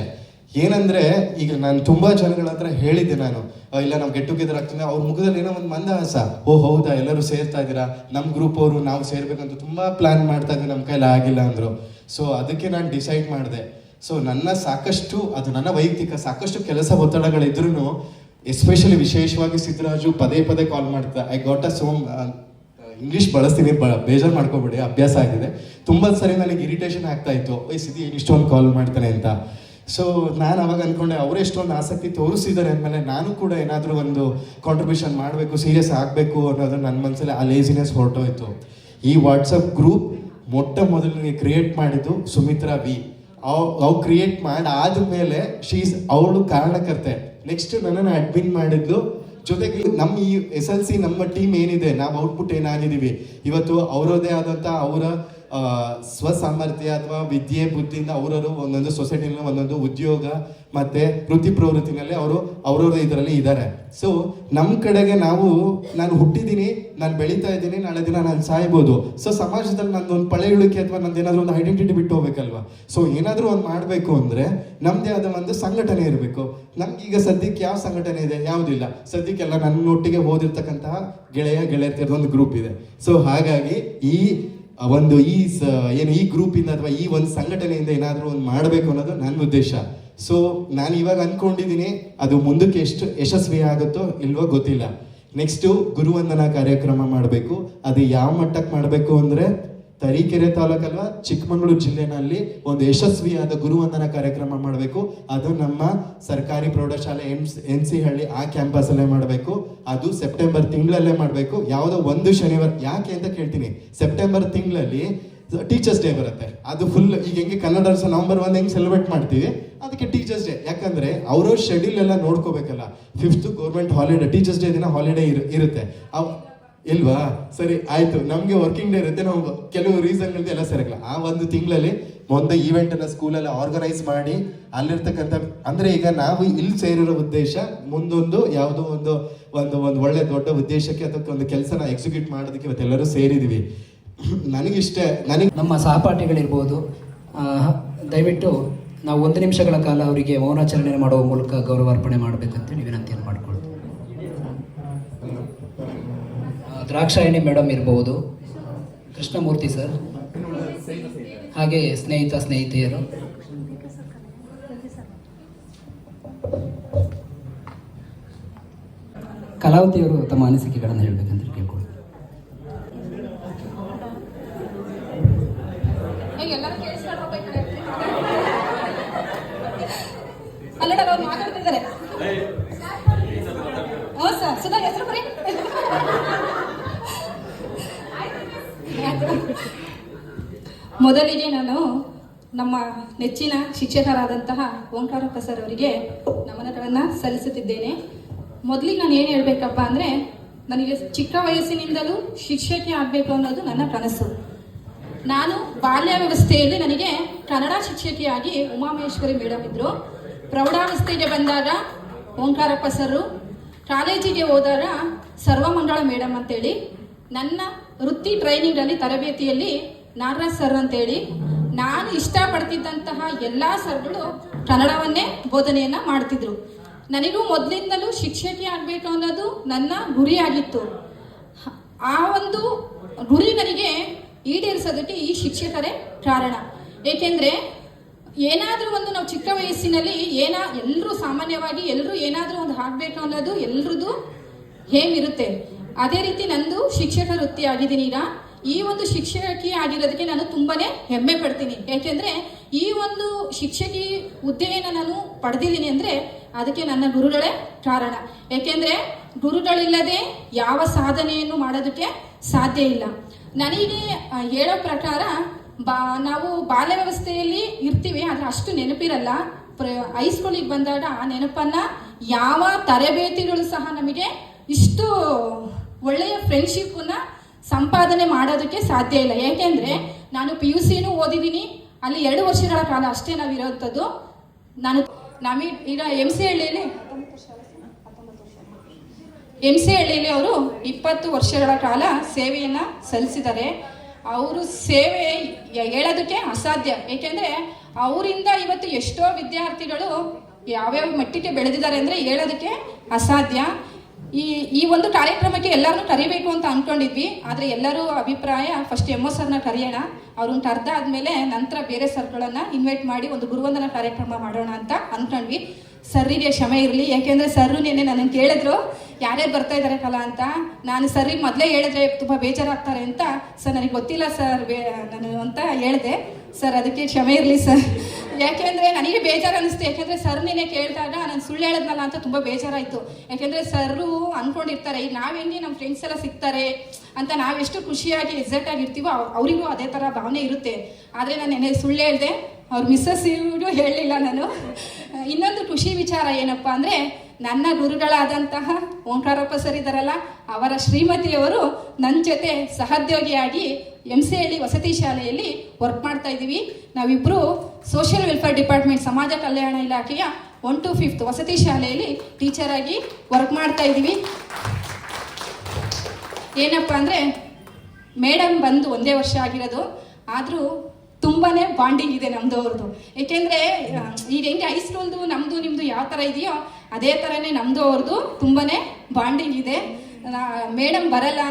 ಏನಂದ್ರೆ ಈಗ ನಾನು ತುಂಬಾ ಜನಗಳ ಹತ್ರ ಹೇಳಿದ್ದೆ, ನಾನು ಇಲ್ಲ ನಾವು ಗೆಟ್ ಟುಗೆದರ್ ಆಗ್ತದೆ, ಅವ್ರ ಮುಖದಲ್ಲಿ ಏನೋ ಒಂದು ಮಂದಹಾಸ, ಓ ಹೌದಾ ಎಲ್ಲರೂ ಸೇರ್ತಾ ಇದ್ದೀರಾ, ನಮ್ಮ ಗ್ರೂಪ್ ಅವರು ನಾವು ಸೇರ್ಬೇಕಂತ ತುಂಬಾ ಪ್ಲಾನ್ ಮಾಡ್ತಾ ಇದ್ವಿ, ನಮ್ಮ ಕೈಲಿ ಆಗಿಲ್ಲ ಅಂದ್ರು. ಸೊ ಅದಕ್ಕೆ ನಾನು ಡಿಸೈಡ್ ಮಾಡಿದೆ. ಸೊ ನನ್ನ ಸಾಕಷ್ಟು, ಅದು ನನ್ನ ವೈಯಕ್ತಿಕ ಸಾಕಷ್ಟು ಕೆಲಸ ಒತ್ತಡಗಳಿದ್ರು, ಎಸ್ಪೆಷಲಿ ವಿಶೇಷವಾಗಿ ಸಿದ್ದರಾಜು ಪದೇ ಪದೇ ಕಾಲ್ ಮಾಡ್ತಾ, I got a Som English ಬಳಸ್ತೀನಿ, ಬೇಜಾರು ಮಾಡ್ಕೋಬೇಡಿ, ಅಭ್ಯಾಸ ಆಗಿದೆ. ತುಂಬ ಸರಿ ನನಗೆ ಇರಿಟೇಷನ್ ಆಗ್ತಾ ಇತ್ತು, ಸಿದ್ದಿ ಇಷ್ಟೊಂದು ಕಾಲ್ ಮಾಡ್ತಾನೆ ಅಂತ. ಸೊ ನಾನು ಅವಾಗ ಅಂದ್ಕೊಂಡೆ, ಅವರು ಎಷ್ಟೊಂದು ಆಸಕ್ತಿ ತೋರಿಸಿದ್ದಾರೆ ಅಂದಮೇಲೆ ನಾನು ಕೂಡ ಏನಾದರೂ ಒಂದು ಕಾಂಟ್ರಿಬ್ಯೂಷನ್ ಮಾಡಬೇಕು, ಸೀರಿಯಸ್ ಆಗಬೇಕು ಅನ್ನೋದು ನನ್ನ ಮನಸ್ಸಲ್ಲಿ ಆ ಲೇಸಿನೆಸ್ ಹೊರಟೋಯ್ತು. ಈ ವಾಟ್ಸಪ್ ಗ್ರೂಪ್ ಮೊಟ್ಟ ಮೊದಲಿಗೆ ಕ್ರಿಯೇಟ್ ಮಾಡಿದ್ದು ಸುಮಿತ್ರಾ ವಿ. ಅವು ಕ್ರಿಯೇಟ್ ಆದಮೇಲೆ ಅವಳು ಕಾರಣಕರ್ತೆ. ನೆಕ್ಸ್ಟ್ ನನ್ನನ್ನು ಅಡ್ಮಿನ್ ಮಾಡಿದ್ದು. ಜೊತೆಗೆ ನಮ್ಮ ಈ SLC ನಮ್ಮ ಟೀಮ್ ಏನಿದೆ, ನಾವು ಔಟ್ಪುಟ್ ಏನಾಗಿದ್ದೀವಿ ಇವತ್ತು, ಅವರದೇ ಆದಂಥ ಅವರ ಸ್ವಸಾಮರ್ಥ್ಯ ಅಥವಾ ವಿದ್ಯೆ ಬುದ್ಧಿಯಿಂದ ಅವರವರು ಒಂದೊಂದು ಸೊಸೈಟಿನಲ್ಲಿ ಒಂದೊಂದು ಉದ್ಯೋಗ ಮತ್ತೆ ವೃತ್ತಿ ಪ್ರವೃತ್ತಿನಲ್ಲಿ ಅವರವ್ರ ಇದರಲ್ಲಿ ಇದ್ದಾರೆ. ಸೊ ನಮ್ಮ ಕಡೆಗೆ ನಾನು ಹುಟ್ಟಿದ್ದೀನಿ, ನಾನು ಬೆಳೀತಾ ಇದ್ದೀನಿ, ನಾಳೆ ದಿನ ನಾನು ಸಾಯ್ಬೋದು. ಸೊ ಸಮಾಜದಲ್ಲಿ ನಂದೊಂದು ಪಳೆಯುಳಿಕೆ ಅಥವಾ ನಂದೇನಾದ್ರೂ ಒಂದು ಐಡೆಂಟಿಟಿ ಬಿಟ್ಟು ಹೋಗ್ಬೇಕಲ್ವಾ. ಸೊ ಏನಾದರೂ ಒಂದು ಮಾಡಬೇಕು ಅಂದರೆ ನಮ್ಮದೇ ಆದ ಒಂದು ಸಂಘಟನೆ ಇರಬೇಕು. ನಮ್ಗೀಗ ಸದ್ಯಕ್ಕೆ ಯಾವ ಸಂಘಟನೆ ಇದೆ? ಯಾವುದಿಲ್ಲ. ಸದ್ಯಕ್ಕೆಲ್ಲ ನನ್ನೊಟ್ಟಿಗೆ ಓದಿರ್ತಕ್ಕಂತಹ ಗೆಳೆಯರ್ತಿಯರದ ಒಂದು ಗ್ರೂಪ್ ಇದೆ. ಸೊ ಹಾಗಾಗಿ ಈ ಗ್ರೂಪಿಂದ ಅಥವಾ ಈ ಒಂದು ಸಂಘಟನೆಯಿಂದ ಏನಾದರೂ ಒಂದು ಮಾಡಬೇಕು ಅನ್ನೋದು ನನ್ನ ಉದ್ದೇಶ. ಸೊ ನಾನು ಇವಾಗ ಅಂದ್ಕೊಂಡಿದ್ದೀನಿ, ಅದು ಮುಂದಕ್ಕೆ ಎಷ್ಟು ಯಶಸ್ವಿ ಆಗುತ್ತೋ ಇಲ್ವೋ ಗೊತ್ತಿಲ್ಲ. ನೆಕ್ಸ್ಟು ಗುರುವಂದನಾ ಕಾರ್ಯಕ್ರಮ ಮಾಡಬೇಕು. ಅದು ಯಾವ ಮಟ್ಟಕ್ಕೆ ಮಾಡಬೇಕು ಅಂದರೆ, ತರೀಕೆರೆ ತಾಲೂಕಲ್ವಾ ಚಿಕ್ಕಮಗಳೂರು ಜಿಲ್ಲೆನಲ್ಲಿ ಒಂದು ಯಶಸ್ವಿಯಾದ ಗುರುವಂದನಾ ಕಾರ್ಯಕ್ರಮ ಮಾಡಬೇಕು. ಅದು ನಮ್ಮ ಸರ್ಕಾರಿ ಪ್ರೌಢಶಾಲೆ NC ಹಳ್ಳಿ ಆ ಕ್ಯಾಂಪಸಲ್ಲೇ ಮಾಡಬೇಕು. ಅದು ಸೆಪ್ಟೆಂಬರ್ ತಿಂಗಳಲ್ಲೇ ಮಾಡಬೇಕು. ಯಾವುದೋ ಒಂದು ಶನಿವಾರ. ಯಾಕೆ ಅಂತ ಕೇಳ್ತೀನಿ, ಸೆಪ್ಟೆಂಬರ್ ತಿಂಗಳಲ್ಲಿ ಟೀಚರ್ಸ್ ಡೇ ಬರುತ್ತೆ. ಅದು ಫುಲ್ ಈಗ ಹೆಂಗೆ ಕನ್ನಡ ನವಂಬರ್ 1 ಹೆಂಗೆ ಸೆಲೆಬ್ರೇಟ್ ಮಾಡ್ತೀವಿ, ಅದಕ್ಕೆ ಟೀಚರ್ಸ್ ಡೇ. ಯಾಕಂದ್ರೆ ಅವ್ರವ್ರ ಶೆಡ್ಯೂಲ್ ಎಲ್ಲ ನೋಡ್ಕೋಬೇಕಲ್ಲ. 5th government holiday, teachers day ದಿನ ಹಾಲಿಡೇ ಇರುತ್ತೆ ಇಲ್ವಾ? ಸರಿ ಆಯ್ತು, ನಮಗೆ ವರ್ಕಿಂಗ್ ಡೇ ಇರುತ್ತೆ, ನಾವು ಕೆಲವು ರೀಸನ್ಗಳಿಂದ ಎಲ್ಲ ಸರಿಯಲ್ಲ. ಆ ಒಂದು ತಿಂಗಳಲ್ಲಿ ಒಂದು ಈವೆಂಟ್ ಅನ್ನ ಸ್ಕೂಲಲ್ಲಿ ಆರ್ಗನೈಸ್ ಮಾಡಿ ಅಲ್ಲಿರ್ತಕ್ಕಂಥ, ಅಂದ್ರೆ ಈಗ ನಾವು ಇಲ್ಲಿ ಸೇರಿರೋ ಉದ್ದೇಶ ಮುಂದೊಂದು ಯಾವುದೋ ಒಂದು ಒಳ್ಳೆ ದೊಡ್ಡ ಉದ್ದೇಶಕ್ಕೆ ಅದಕ್ಕೆ ಒಂದು ಕೆಲಸನ ಎಕ್ಸಿಕ್ಯೂಟ್ ಮಾಡೋದಕ್ಕೆ ಇವತ್ತೆಲ್ಲರೂ ಸೇರಿದೀವಿ. ನಮ್ಮ ಸಹಪಾಠಿಗಳಿರ್ಬೋದು, ದಯವಿಟ್ಟು ನಾವು 1 ನಿಮಿಷಗಳ ಕಾಲ ಅವರಿಗೆ ಮೌನಾಚರಣೆ ಮಾಡುವ ಮೂಲಕ ಗೌರವಾರ್ಪಣೆ ಮಾಡಬೇಕಂತೇಳಿ ವಿನಂತಿಯನ್ನು ಮಾಡಿಕೊಳ್ತೀವಿ. ದ್ರಾಕ್ಷಾಯಣಿ ಮೇಡಮ್ ಇರ್ಬೋದು, ಕೃಷ್ಣಮೂರ್ತಿ ಸರ್, ಹಾಗೆ ಸ್ನೇಹಿತೆಯರು. ಕಲಾವತಿಯವರು ತಮ್ಮ ಅನಿಸಿಕೆಗಳನ್ನು ಹೇಳಬೇಕಂತ ಮೊದಲಿಗೆ ನಾನು ನಮ್ಮ ನೆಚ್ಚಿನ ಶಿಕ್ಷಕರಾದಂತಹ ಓಂಕಾರಪ್ಪ ಸರ್ ಅವರಿಗೆ ನಮನಗಳನ್ನು ಸಲ್ಲಿಸುತ್ತಿದ್ದೇನೆ. ಮೊದಲಿಗೆ ನಾನು ಏನು ಹೇಳಬೇಕಪ್ಪ ಅಂದರೆ, ನನಗೆ ಚಿಕ್ಕ ವಯಸ್ಸಿನಿಂದಲೂ ಶಿಕ್ಷಕಿ ಆಗಬೇಕು ಅನ್ನೋದು ನನ್ನ ಕನಸು. ನಾನು ಬಾಲ್ಯ ವ್ಯವಸ್ಥೆಯಲ್ಲಿ ನನಗೆ ಕನ್ನಡ ಶಿಕ್ಷಕಿಯಾಗಿ ಉಮಾಮಹೇಶ್ವರಿ ಮೇಡಮ್ ಇದ್ದರು. ಪ್ರೌಢಾವಸ್ಥೆಗೆ ಬಂದಾಗ ಓಂಕಾರಪ್ಪ ಸರು, ಕಾಲೇಜಿಗೆ ಹೋದಾಗ ಸರ್ವಮಂಗಳ ಮೇಡಮ್ ಅಂತೇಳಿ, ನನ್ನ ವೃತ್ತಿ ಟ್ರೈನಿಂಗಲ್ಲಿ ತರಬೇತಿಯಲ್ಲಿ ನಾಗರಾಜ್ ಸರ್ ಅಂತೇಳಿ, ನಾನು ಇಷ್ಟಪಡ್ತಿದ್ದಂತಹ ಎಲ್ಲ ಸರ್ಗಳು ಕನ್ನಡವನ್ನೇ ಬೋಧನೆಯನ್ನು ಮಾಡ್ತಿದ್ರು. ನನಗೂ ಮೊದಲಿಂದಲೂ ಶಿಕ್ಷಕಿ ಆಗಬೇಕು ಅನ್ನೋದು ನನ್ನ ಗುರಿಯಾಗಿತ್ತು. ಆ ಒಂದು ಗುರಿ ನನಗೆ ಈಡೇರಿಸೋದಕ್ಕೆ ಈ ಶಿಕ್ಷಕರೇ ಕಾರಣ. ಏಕೆಂದರೆ ಏನಾದರೂ ಒಂದು ನಾವು ಚಿಕ್ಕ ವಯಸ್ಸಿನಲ್ಲಿ ಎಲ್ಲರೂ ಸಾಮಾನ್ಯವಾಗಿ ಎಲ್ಲರೂ ಏನಾದರೂ ಒಂದು ಆಗಬೇಕು ಅನ್ನೋದು ಎಲ್ರದ್ದು ಹೇಗಿರುತ್ತೆ, ಅದೇ ರೀತಿ ನಂದು ಶಿಕ್ಷಕ ವೃತ್ತಿ ಆಗಿದ್ದೀನಿ. ಈಗ ಈ ಒಂದು ಶಿಕ್ಷಕಿ ಆಗಿರೋದಕ್ಕೆ ನಾನು ತುಂಬಾನೇ ಹೆಮ್ಮೆ ಪಡ್ತೀನಿ. ಯಾಕೆಂದರೆ ಈ ಒಂದು ಶಿಕ್ಷಕಿ ಹುದ್ದೆಯನ್ನು ನಾನು ಪಡೆದಿದ್ದೀನಿ ಅಂದರೆ ಅದಕ್ಕೆ ನನ್ನ ಗುರುಗಳೇ ಕಾರಣ. ಏಕೆಂದರೆ ಗುರುಗಳಿಲ್ಲದೆ ಯಾವ ಸಾಧನೆಯನ್ನು ಮಾಡೋದಕ್ಕೆ ಸಾಧ್ಯ ಇಲ್ಲ. ನನಗೆ ಹೇಳೋ ಪ್ರಕಾರ ನಾವು ಬಾಲ್ಯ ವ್ಯವಸ್ಥೆಯಲ್ಲಿ ಇರ್ತೀವಿ, ಆದರೆ ಅಷ್ಟು ನೆನಪಿರಲ್ಲ. ಹೈಸ್ಕೂಲಿಗೆ ಬಂದಾಗ ಆ ನೆನಪನ್ನು ಯಾವ ತರಬೇತಿಗಳು ಸಹ ನಮಗೆ ಇಷ್ಟು ಒಳ್ಳೆಯ ಫ್ರೆಂಡ್ಶಿಪ್ಪನ್ನು ಸಂಪಾದನೆ ಮಾಡೋದಕ್ಕೆ ಸಾಧ್ಯ ಇಲ್ಲ. ಏಕೆಂದರೆ ನಾನು PUCನೂ ಓದಿದ್ದೀನಿ, ಅಲ್ಲಿ 2 ವರ್ಷಗಳ ಕಾಲ ಅಷ್ಟೇ ನಾವು ಇರೋಂಥದ್ದು. ಈಗ MC ಹಳ್ಳಿಯಲ್ಲಿ ಅವರು 20 ವರ್ಷಗಳ ಕಾಲ ಸೇವೆಯನ್ನು ಸಲ್ಲಿಸಿದ್ದಾರೆ. ಅವರು ಸೇವೆ ಹೇಳೋದಕ್ಕೆ ಅಸಾಧ್ಯ. ಏಕೆಂದರೆ ಅವರಿಂದ ಇವತ್ತು ಎಷ್ಟೋ ವಿದ್ಯಾರ್ಥಿಗಳು ಯಾವ್ಯಾವ ಮಟ್ಟಿಗೆ ಬೆಳೆದಿದ್ದಾರೆ ಅಂದರೆ ಹೇಳೋದಕ್ಕೆ ಅಸಾಧ್ಯ. ಈ ಒಂದು ಕಾರ್ಯಕ್ರಮಕ್ಕೆ ಎಲ್ಲರನ್ನೂ ಕರಿಬೇಕು ಅಂತ ಅಂದ್ಕೊಂಡಿದ್ವಿ. ಆದರೆ ಎಲ್ಲರೂ ಅಭಿಪ್ರಾಯ ಫಸ್ಟ್ MO ಸರ್ನ ಕರೆಯೋಣ, ಅವ್ರನ್ನ ಕರೆದ ಆದಮೇಲೆ ನಂತರ ಬೇರೆ ಸರ್ಗಳನ್ನು ಇನ್ವೈಟ್ ಮಾಡಿ ಒಂದು ಗುರುವಂದನಾ ಕಾರ್ಯಕ್ರಮ ಮಾಡೋಣ ಅಂತ ಅಂದ್ಕೊಂಡ್ವಿ. ಸರ್ರಿಗೆ ಕ್ಷಮೆ ಇರಲಿ. ಯಾಕೆಂದರೆ ಸರ್ರು ನಿನ್ನೆ ನನ್ನನ್ನು ಕೇಳಿದ್ರು ಯಾರ್ಯಾರು ಬರ್ತಾ ಇದ್ದಾರೆ ಕಲಾ ಅಂತ. ನಾನು ಸರ್ರಿಗೆ ಮೊದಲೇ ಹೇಳಿದ್ರೆ ತುಂಬ ಬೇಜಾರಾಗ್ತಾರೆ ಅಂತ. ಸರ್ ನನಗೆ ಗೊತ್ತಿಲ್ಲ ಸರ್ ನಾನು ಅಂತ ಹೇಳಿದೆ. ಸರ್ ಅದಕ್ಕೆ ಕ್ಷಮೆ ಇರಲಿ ಸರ್. ಯಾಕೆಂದರೆ ನನಗೆ ಬೇಜಾರು ಅನ್ನಿಸ್ತು. ಯಾಕೆಂದರೆ ಸರ್ ನಿನ್ನೆ ಕೇಳಿದಾಗ ನಾನು ಸುಳ್ಳು ಹೇಳಿದ್ನಲ್ಲ ಅಂತ ತುಂಬ ಬೇಜಾರಾಯಿತು. ಯಾಕೆಂದರೆ ಸರ್ರು ಅಂದ್ಕೊಂಡಿರ್ತಾರೆ ಈಗ ನಾವು ಹೆಂಗೆ ನಮ್ಮ ಫ್ರೆಂಡ್ಸ್ ಎಲ್ಲ ಸಿಗ್ತಾರೆ ಅಂತ ನಾವೆಷ್ಟು ಖುಷಿಯಾಗಿ ಎಕ್ಸೈಟ್ ಆಗಿರ್ತೀವೋ ಅವರಿಗೂ ಅದೇ ಥರ ಭಾವನೆ ಇರುತ್ತೆ. ಆದರೆ ನಾನು ನೆನ್ನೆ ಸುಳ್ಳು ಹೇಳಿದೆ, ಅವ್ರ ಮಿಸ್ಸಸ್ ಇವರು ಹೇಳಲಿಲ್ಲ ನಾನು. ಇನ್ನೊಂದು ಖುಷಿ ವಿಚಾರ ಏನಪ್ಪ ಅಂದರೆ, ನನ್ನ ಗುರುಗಳಾದಂತಹ ಓಂಕಾರಪ್ಪ ಸರ್ ಇದ್ದಾರಲ್ಲ, ಅವರ ಶ್ರೀಮತಿಯವರು ನನ್ನ ಜೊತೆ ಸಹೋದ್ಯೋಗಿಯಾಗಿ MC ಹಳ್ಳಿ ವಸತಿ ಶಾಲೆಯಲ್ಲಿ ವರ್ಕ್ ಮಾಡ್ತಾ ಇದ್ದೀವಿ. ನಾವಿಬ್ಬರು ಸೋಷಿಯಲ್ ವೆಲ್ಫೇರ್ ಡಿಪಾರ್ಟ್ಮೆಂಟ್ ಸಮಾಜ ಕಲ್ಯಾಣ ಇಲಾಖೆಯ 1 to 5th ವಸತಿ ಶಾಲೆಯಲ್ಲಿ ಟೀಚರ್ ಆಗಿ ವರ್ಕ್ ಮಾಡ್ತಾ ಇದ್ದೀವಿ. ಏನಪ್ಪ ಅಂದರೆ, ಮೇಡಮ್ ಬಂದು 1 ವರ್ಷ ಆಗಿರೋದು, ಆದರೂ ತುಂಬಾ ಬಾಂಡಿಂಗ್ ಇದೆ ನಮ್ಮದು ಅವ್ರದ್ದು. ಏಕೆಂದರೆ ಈಗ ಹೆಂಗೆ ಹೈಸ್ಕೂಲ್ದು ನಮ್ಮದು ನಿಮ್ಮದು ಯಾವ ಥರ ಇದೆಯೋ ಅದೇ ಥರನೇ ನಮ್ಮದು ಅವ್ರದ್ದು ತುಂಬಾ ಬಾಂಡಿಂಗ್ ಇದೆ. ಮೇಡಮ್ ಬರಲ್ಲ,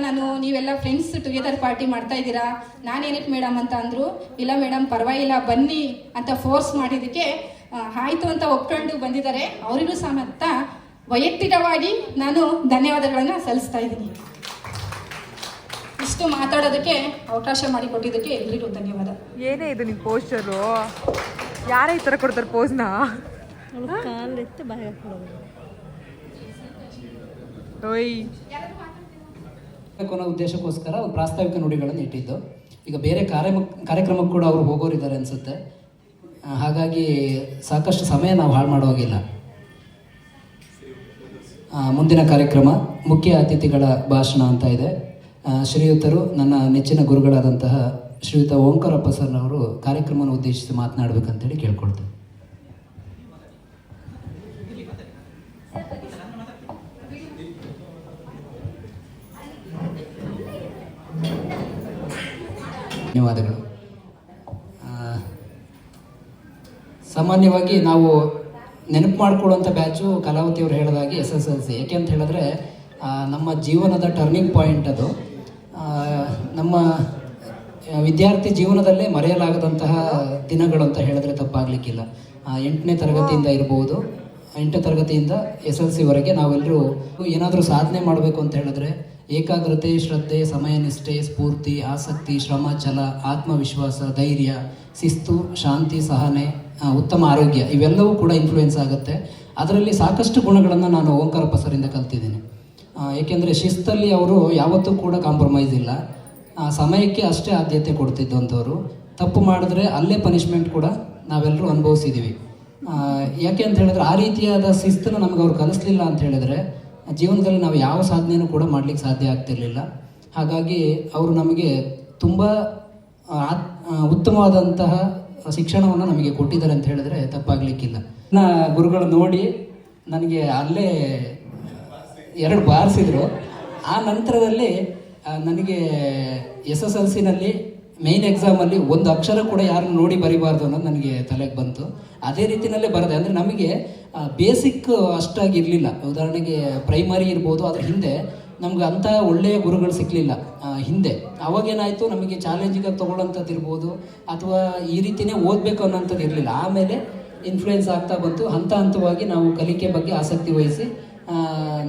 ನೀವೆಲ್ಲ ಫ್ರೆಂಡ್ಸ್ ಟುಗೆದರ್ ಪಾರ್ಟಿ ಮಾಡ್ತಾ ಇದ್ದೀರಾ, ನಾನೇನಕ್ಕೆ ಮೇಡಮ್ ಅಂತ ಅಂದರು. ಇಲ್ಲ ಮೇಡಮ್ ಪರವಾಗಿಲ್ಲ ಬನ್ನಿ ಅಂತ ಫೋರ್ಸ್ ಮಾಡಿದ್ದಕ್ಕೆ ಆಯಿತು ಅಂತ ಒಪ್ಕೊಂಡು ಬಂದಿದ್ದಾರೆ. ಅವರಿಗೂ ಸಮೇತ ವೈಯಕ್ತಿಕವಾಗಿ ನಾನು ಧನ್ಯವಾದಗಳನ್ನು ಸಲ್ಲಿಸ್ತಾ ಇದ್ದೀನಿ. ಇಷ್ಟು ಮಾತಾಡೋದಕ್ಕೆ ಅವಕಾಶ ಮಾಡಿಕೊಟ್ಟಿದ್ದಕ್ಕೆ ಎಲ್ರಿಗೂ ಧನ್ಯವಾದ. ಏನೇ ಇದು ನಿಮ್ಮ ಪೋಸ್ಟರು? ಯಾರೇ ಈ ಥರ ಕೊಡ್ತಾರೆ ಪೋಸ್ನ? ಕಾಲೆತ್ತು ಬಾಯಿ ಹಾಕೊಳ್ಳೋದು. ಓಯ್ ಅನ್ನೋ ಉದ್ದೇಶಕ್ಕೋಸ್ಕರ ಒಂದು ಪ್ರಾಸ್ತಾವಿಕ ನುಡಿಗಳನ್ನು ಇಟ್ಟಿದ್ದು. ಈಗ ಬೇರೆ ಕಾರ್ಯಕ್ರಮಕ್ಕೆ ಕೂಡ ಅವರು ಹೋಗೋರಿದ್ದಾರೆ ಅನಿಸುತ್ತೆ. ಹಾಗಾಗಿ ಸಾಕಷ್ಟು ಸಮಯ ನಾವು ಹಾಳು ಮಾಡೋಗಿಲ್ಲ. ಮುಂದಿನ ಕಾರ್ಯಕ್ರಮ ಮುಖ್ಯ ಅತಿಥಿಗಳ ಭಾಷಣ ಅಂತ ಇದೆ. ಶ್ರೀಯುತರು ನನ್ನ ನೆಚ್ಚಿನ ಗುರುಗಳಾದಂತಹ ಶ್ರೀಯುತ ಓಂಕಾರಪ್ಪ ಸರ್ನವರು ಕಾರ್ಯಕ್ರಮವನ್ನು ಉದ್ದೇಶಿಸಿ ಮಾತನಾಡಬೇಕಂತೇಳಿ ಕೇಳ್ಕೊಳ್ತೇವೆ. ಧನ್ಯವಾದಗಳು. ಸಾಮಾನ್ಯವಾಗಿ ನಾವು ನೆನಪು ಮಾಡ್ಕೊಳ್ಳುವಂಥ ಬ್ಯಾಚು ಕಲಾವತಿಯವರು ಹೇಳಿದಾಗೆ SSLC. ಏಕೆ ಅಂತ ಹೇಳಿದ್ರೆ ನಮ್ಮ ಜೀವನದ ಟರ್ನಿಂಗ್ ಪಾಯಿಂಟ್ ಅದು. ನಮ್ಮ ವಿದ್ಯಾರ್ಥಿ ಜೀವನದಲ್ಲೇ ಮರೆಯಲಾಗದಂತಹ ದಿನಗಳು ಅಂತ ಹೇಳಿದ್ರೆ ತಪ್ಪಾಗಲಿಕ್ಕಿಲ್ಲ. 8ನೇ ತರಗತಿಯಿಂದ ಇರ್ಬೋದು, 8ನೇ ತರಗತಿಯಿಂದ SSLCವರೆಗೆ ನಾವೆಲ್ಲರೂ ಏನಾದರೂ ಸಾಧನೆ ಮಾಡಬೇಕು ಅಂತ ಹೇಳಿದ್ರೆ ಏಕಾಗ್ರತೆ, ಶ್ರದ್ಧೆ, ಸಮಯನಿಷ್ಠೆ, ಸ್ಫೂರ್ತಿ, ಆಸಕ್ತಿ, ಶ್ರಮ, ಛಲ, ಆತ್ಮವಿಶ್ವಾಸ, ಧೈರ್ಯ, ಶಿಸ್ತು, ಶಾಂತಿ, ಸಹನೆ, ಉತ್ತಮ ಆರೋಗ್ಯ ಇವೆಲ್ಲವೂ ಕೂಡ ಇನ್ಫ್ಲೂಯೆನ್ಸ್ ಆಗುತ್ತೆ. ಅದರಲ್ಲಿ ಸಾಕಷ್ಟು ಗುಣಗಳನ್ನು ನಾನು ಓಂಕಾರಪ್ಪ ಸರಿಂದ ಕಲ್ತಿದ್ದೀನಿ. ಏಕೆಂದರೆ ಶಿಸ್ತಲ್ಲಿ ಅವರು ಯಾವತ್ತೂ ಕೂಡ ಕಾಂಪ್ರಮೈಸ್ ಇಲ್ಲ. ಸಮಯಕ್ಕೆ ಅಷ್ಟೇ ಆದ್ಯತೆ ಕೊಡ್ತಿದ್ದಂಥವ್ರು. ತಪ್ಪು ಮಾಡಿದ್ರೆ ಅಲ್ಲೇ ಪನಿಷ್ಮೆಂಟ್ ಕೂಡ ನಾವೆಲ್ಲರೂ ಅನುಭವಿಸಿದ್ದೀವಿ. ಯಾಕೆ ಅಂತ ಹೇಳಿದ್ರೆ ಆ ರೀತಿಯಾದ ಶಿಸ್ತನ್ನು ನಮ್ಗೆ ಅವ್ರು ಕಲಿಸ್ಲಿಲ್ಲ ಅಂತ ಹೇಳಿದ್ರೆ ಜೀವನದಲ್ಲಿ ನಾವು ಯಾವ ಸಾಧನೆಯೂ ಕೂಡ ಮಾಡಲಿಕ್ಕೆ ಸಾಧ್ಯ ಆಗ್ತಿರ್ಲಿಲ್ಲ. ಹಾಗಾಗಿ ಅವರು ನಮಗೆ ತುಂಬ ಉತ್ತಮವಾದಂತಹ ಶಿಕ್ಷಣವನ್ನು ನಮಗೆ ಕೊಟ್ಟಿದ್ದಾರೆ ಅಂತ ಹೇಳಿದ್ರೆ ತಪ್ಪಾಗಲಿಕ್ಕಿಲ್ಲ. ಗುರುಗಳು ನೋಡಿ ನನಗೆ ಅಲ್ಲೇ 2 ಬಾರಿಸಿದ್ರು. ಆ ನಂತರದಲ್ಲಿ ನನಗೆ SSLCನಲ್ಲಿ ಮೇಯ್ನ್ ಎಕ್ಸಾಮಲ್ಲಿ ಒಂದು ಅಕ್ಷರ ಕೂಡ ಯಾರನ್ನು ನೋಡಿ ಬರಿಬಾರ್ದು ಅನ್ನೋದು ನನಗೆ ತಲೆಗೆ ಬಂತು. ಅದೇ ರೀತಿಯಲ್ಲೇ ಬರದೆ. ಅಂದರೆ ನಮಗೆ ಬೇಸಿಕ್ ಅಷ್ಟಾಗಿರಲಿಲ್ಲ. ಉದಾಹರಣೆಗೆ ಪ್ರೈಮರಿ ಇರ್ಬೋದು, ಅದ್ರ ಹಿಂದೆ ನಮ್ಗೆ ಅಂಥ ಒಳ್ಳೆಯ ಗುರುಗಳು ಸಿಕ್ಕಲಿಲ್ಲ ಹಿಂದೆ. ಅವಾಗೇನಾಯಿತು, ನಮಗೆ ಚಾಲೆಂಜಿಗೆ ತೊಗೊಳ್ಳೋಂಥದ್ದು ಇರ್ಬೋದು ಅಥವಾ ಈ ರೀತಿಯೇ ಓದಬೇಕು ಅನ್ನೋಂಥದ್ದು ಇರಲಿಲ್ಲ. ಆಮೇಲೆ ಇನ್ಫ್ಲೂಯೆನ್ಸ್ ಆಗ್ತಾ ಬಂತು. ಹಂತ ಹಂತವಾಗಿ ನಾವು ಕಲಿಕೆ ಬಗ್ಗೆ ಆಸಕ್ತಿ ವಹಿಸಿ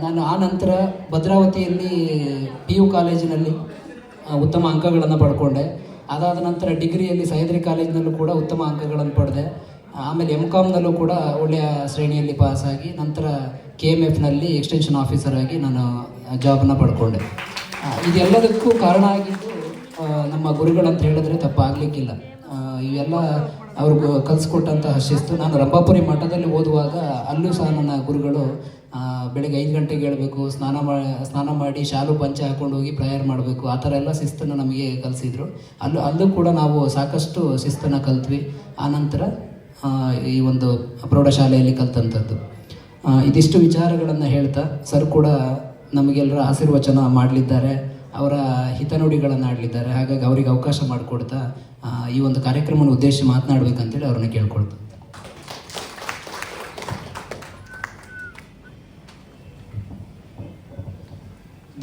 ನಾನು ಆ ನಂತರ ಭದ್ರಾವತಿಯಲ್ಲಿ PU ಕಾಲೇಜಿನಲ್ಲಿ ಉತ್ತಮ ಅಂಕಗಳನ್ನು ಪಡ್ಕೊಂಡೆ. ಅದಾದ ನಂತರ ಡಿಗ್ರಿಯಲ್ಲಿ ಸಹ್ಯಾದ್ರಿ ಕಾಲೇಜಿನಲ್ಲೂ ಕೂಡ ಉತ್ತಮ ಅಂಕಗಳನ್ನು ಪಡೆದೆ. ಆಮೇಲೆ MCOMನಲ್ಲೂ ಕೂಡ ಒಳ್ಳೆಯ ಶ್ರೇಣಿಯಲ್ಲಿ ಪಾಸಾಗಿ ನಂತರ KMFನಲ್ಲಿ ಎಕ್ಸ್ಟೆನ್ಷನ್ ಆಫೀಸರ್ ಆಗಿ ನಾನು ಜಾಬನ್ನು ಪಡ್ಕೊಂಡೆ. ಇದೆಲ್ಲದಕ್ಕೂ ಕಾರಣ ಆಗಿದ್ದು ನಮ್ಮ ಗುರುಗಳಂತ ಹೇಳಿದ್ರೆ ತಪ್ಪಾಗಲಿಕ್ಕಿಲ್ಲ. ಇವೆಲ್ಲ ಅವ್ರಿಗೂ ಕಲಿಸ್ಕೊಟ್ಟಂತಹ ಶಿಸ್ತು. ನಾನು ರಂಭಾಪುರಿ ಮಠದಲ್ಲಿ ಓದುವಾಗ ಅಲ್ಲೂ ಸಹ ನನ್ನ ಗುರುಗಳು ಬೆಳಗ್ಗೆ 5 ಗಂಟೆಗೆ ಹೇಳಬೇಕು, ಸ್ನಾನ ಮಾಡಿ ಶಾಲು ಪಂಚೆ ಹಾಕೊಂಡು ಹೋಗಿ ಪ್ರೇಯರ್ ಮಾಡಬೇಕು, ಆ ಥರ ಎಲ್ಲ ಶಿಸ್ತನ್ನು ನಮಗೆ ಕಲಿಸಿದ್ರು. ಅಲ್ಲೂ ಕೂಡ ನಾವು ಸಾಕಷ್ಟು ಶಿಸ್ತನ್ನು ಕಲ್ತ್ವಿ. ಆನಂತರ ಈ ಒಂದು ಪ್ರೌಢಶಾಲೆಯಲ್ಲಿ ಕಲ್ತಂಥದ್ದು. ಇದಿಷ್ಟು ವಿಚಾರಗಳನ್ನು ಹೇಳ್ತಾ ಸರ್ ಕೂಡ ನಮಗೆಲ್ಲರ ಆಶೀರ್ವಚನ ಮಾಡಲಿದ್ದಾರೆ, ಅವರ ಹಿತನುಡಿಗಳನ್ನು ಆಡಲಿದ್ದಾರೆ. ಹಾಗಾಗಿ ಅವರಿಗೆ ಅವಕಾಶ ಮಾಡಿಕೊಡ್ತಾ ಈ ಒಂದು ಕಾರ್ಯಕ್ರಮವನ್ನು ಉದ್ದೇಶಿಸಿ ಮಾತನಾಡಬೇಕಂತೇಳಿ ಅವ್ರನ್ನ ಕೇಳ್ಕೊಳ್ತಾ.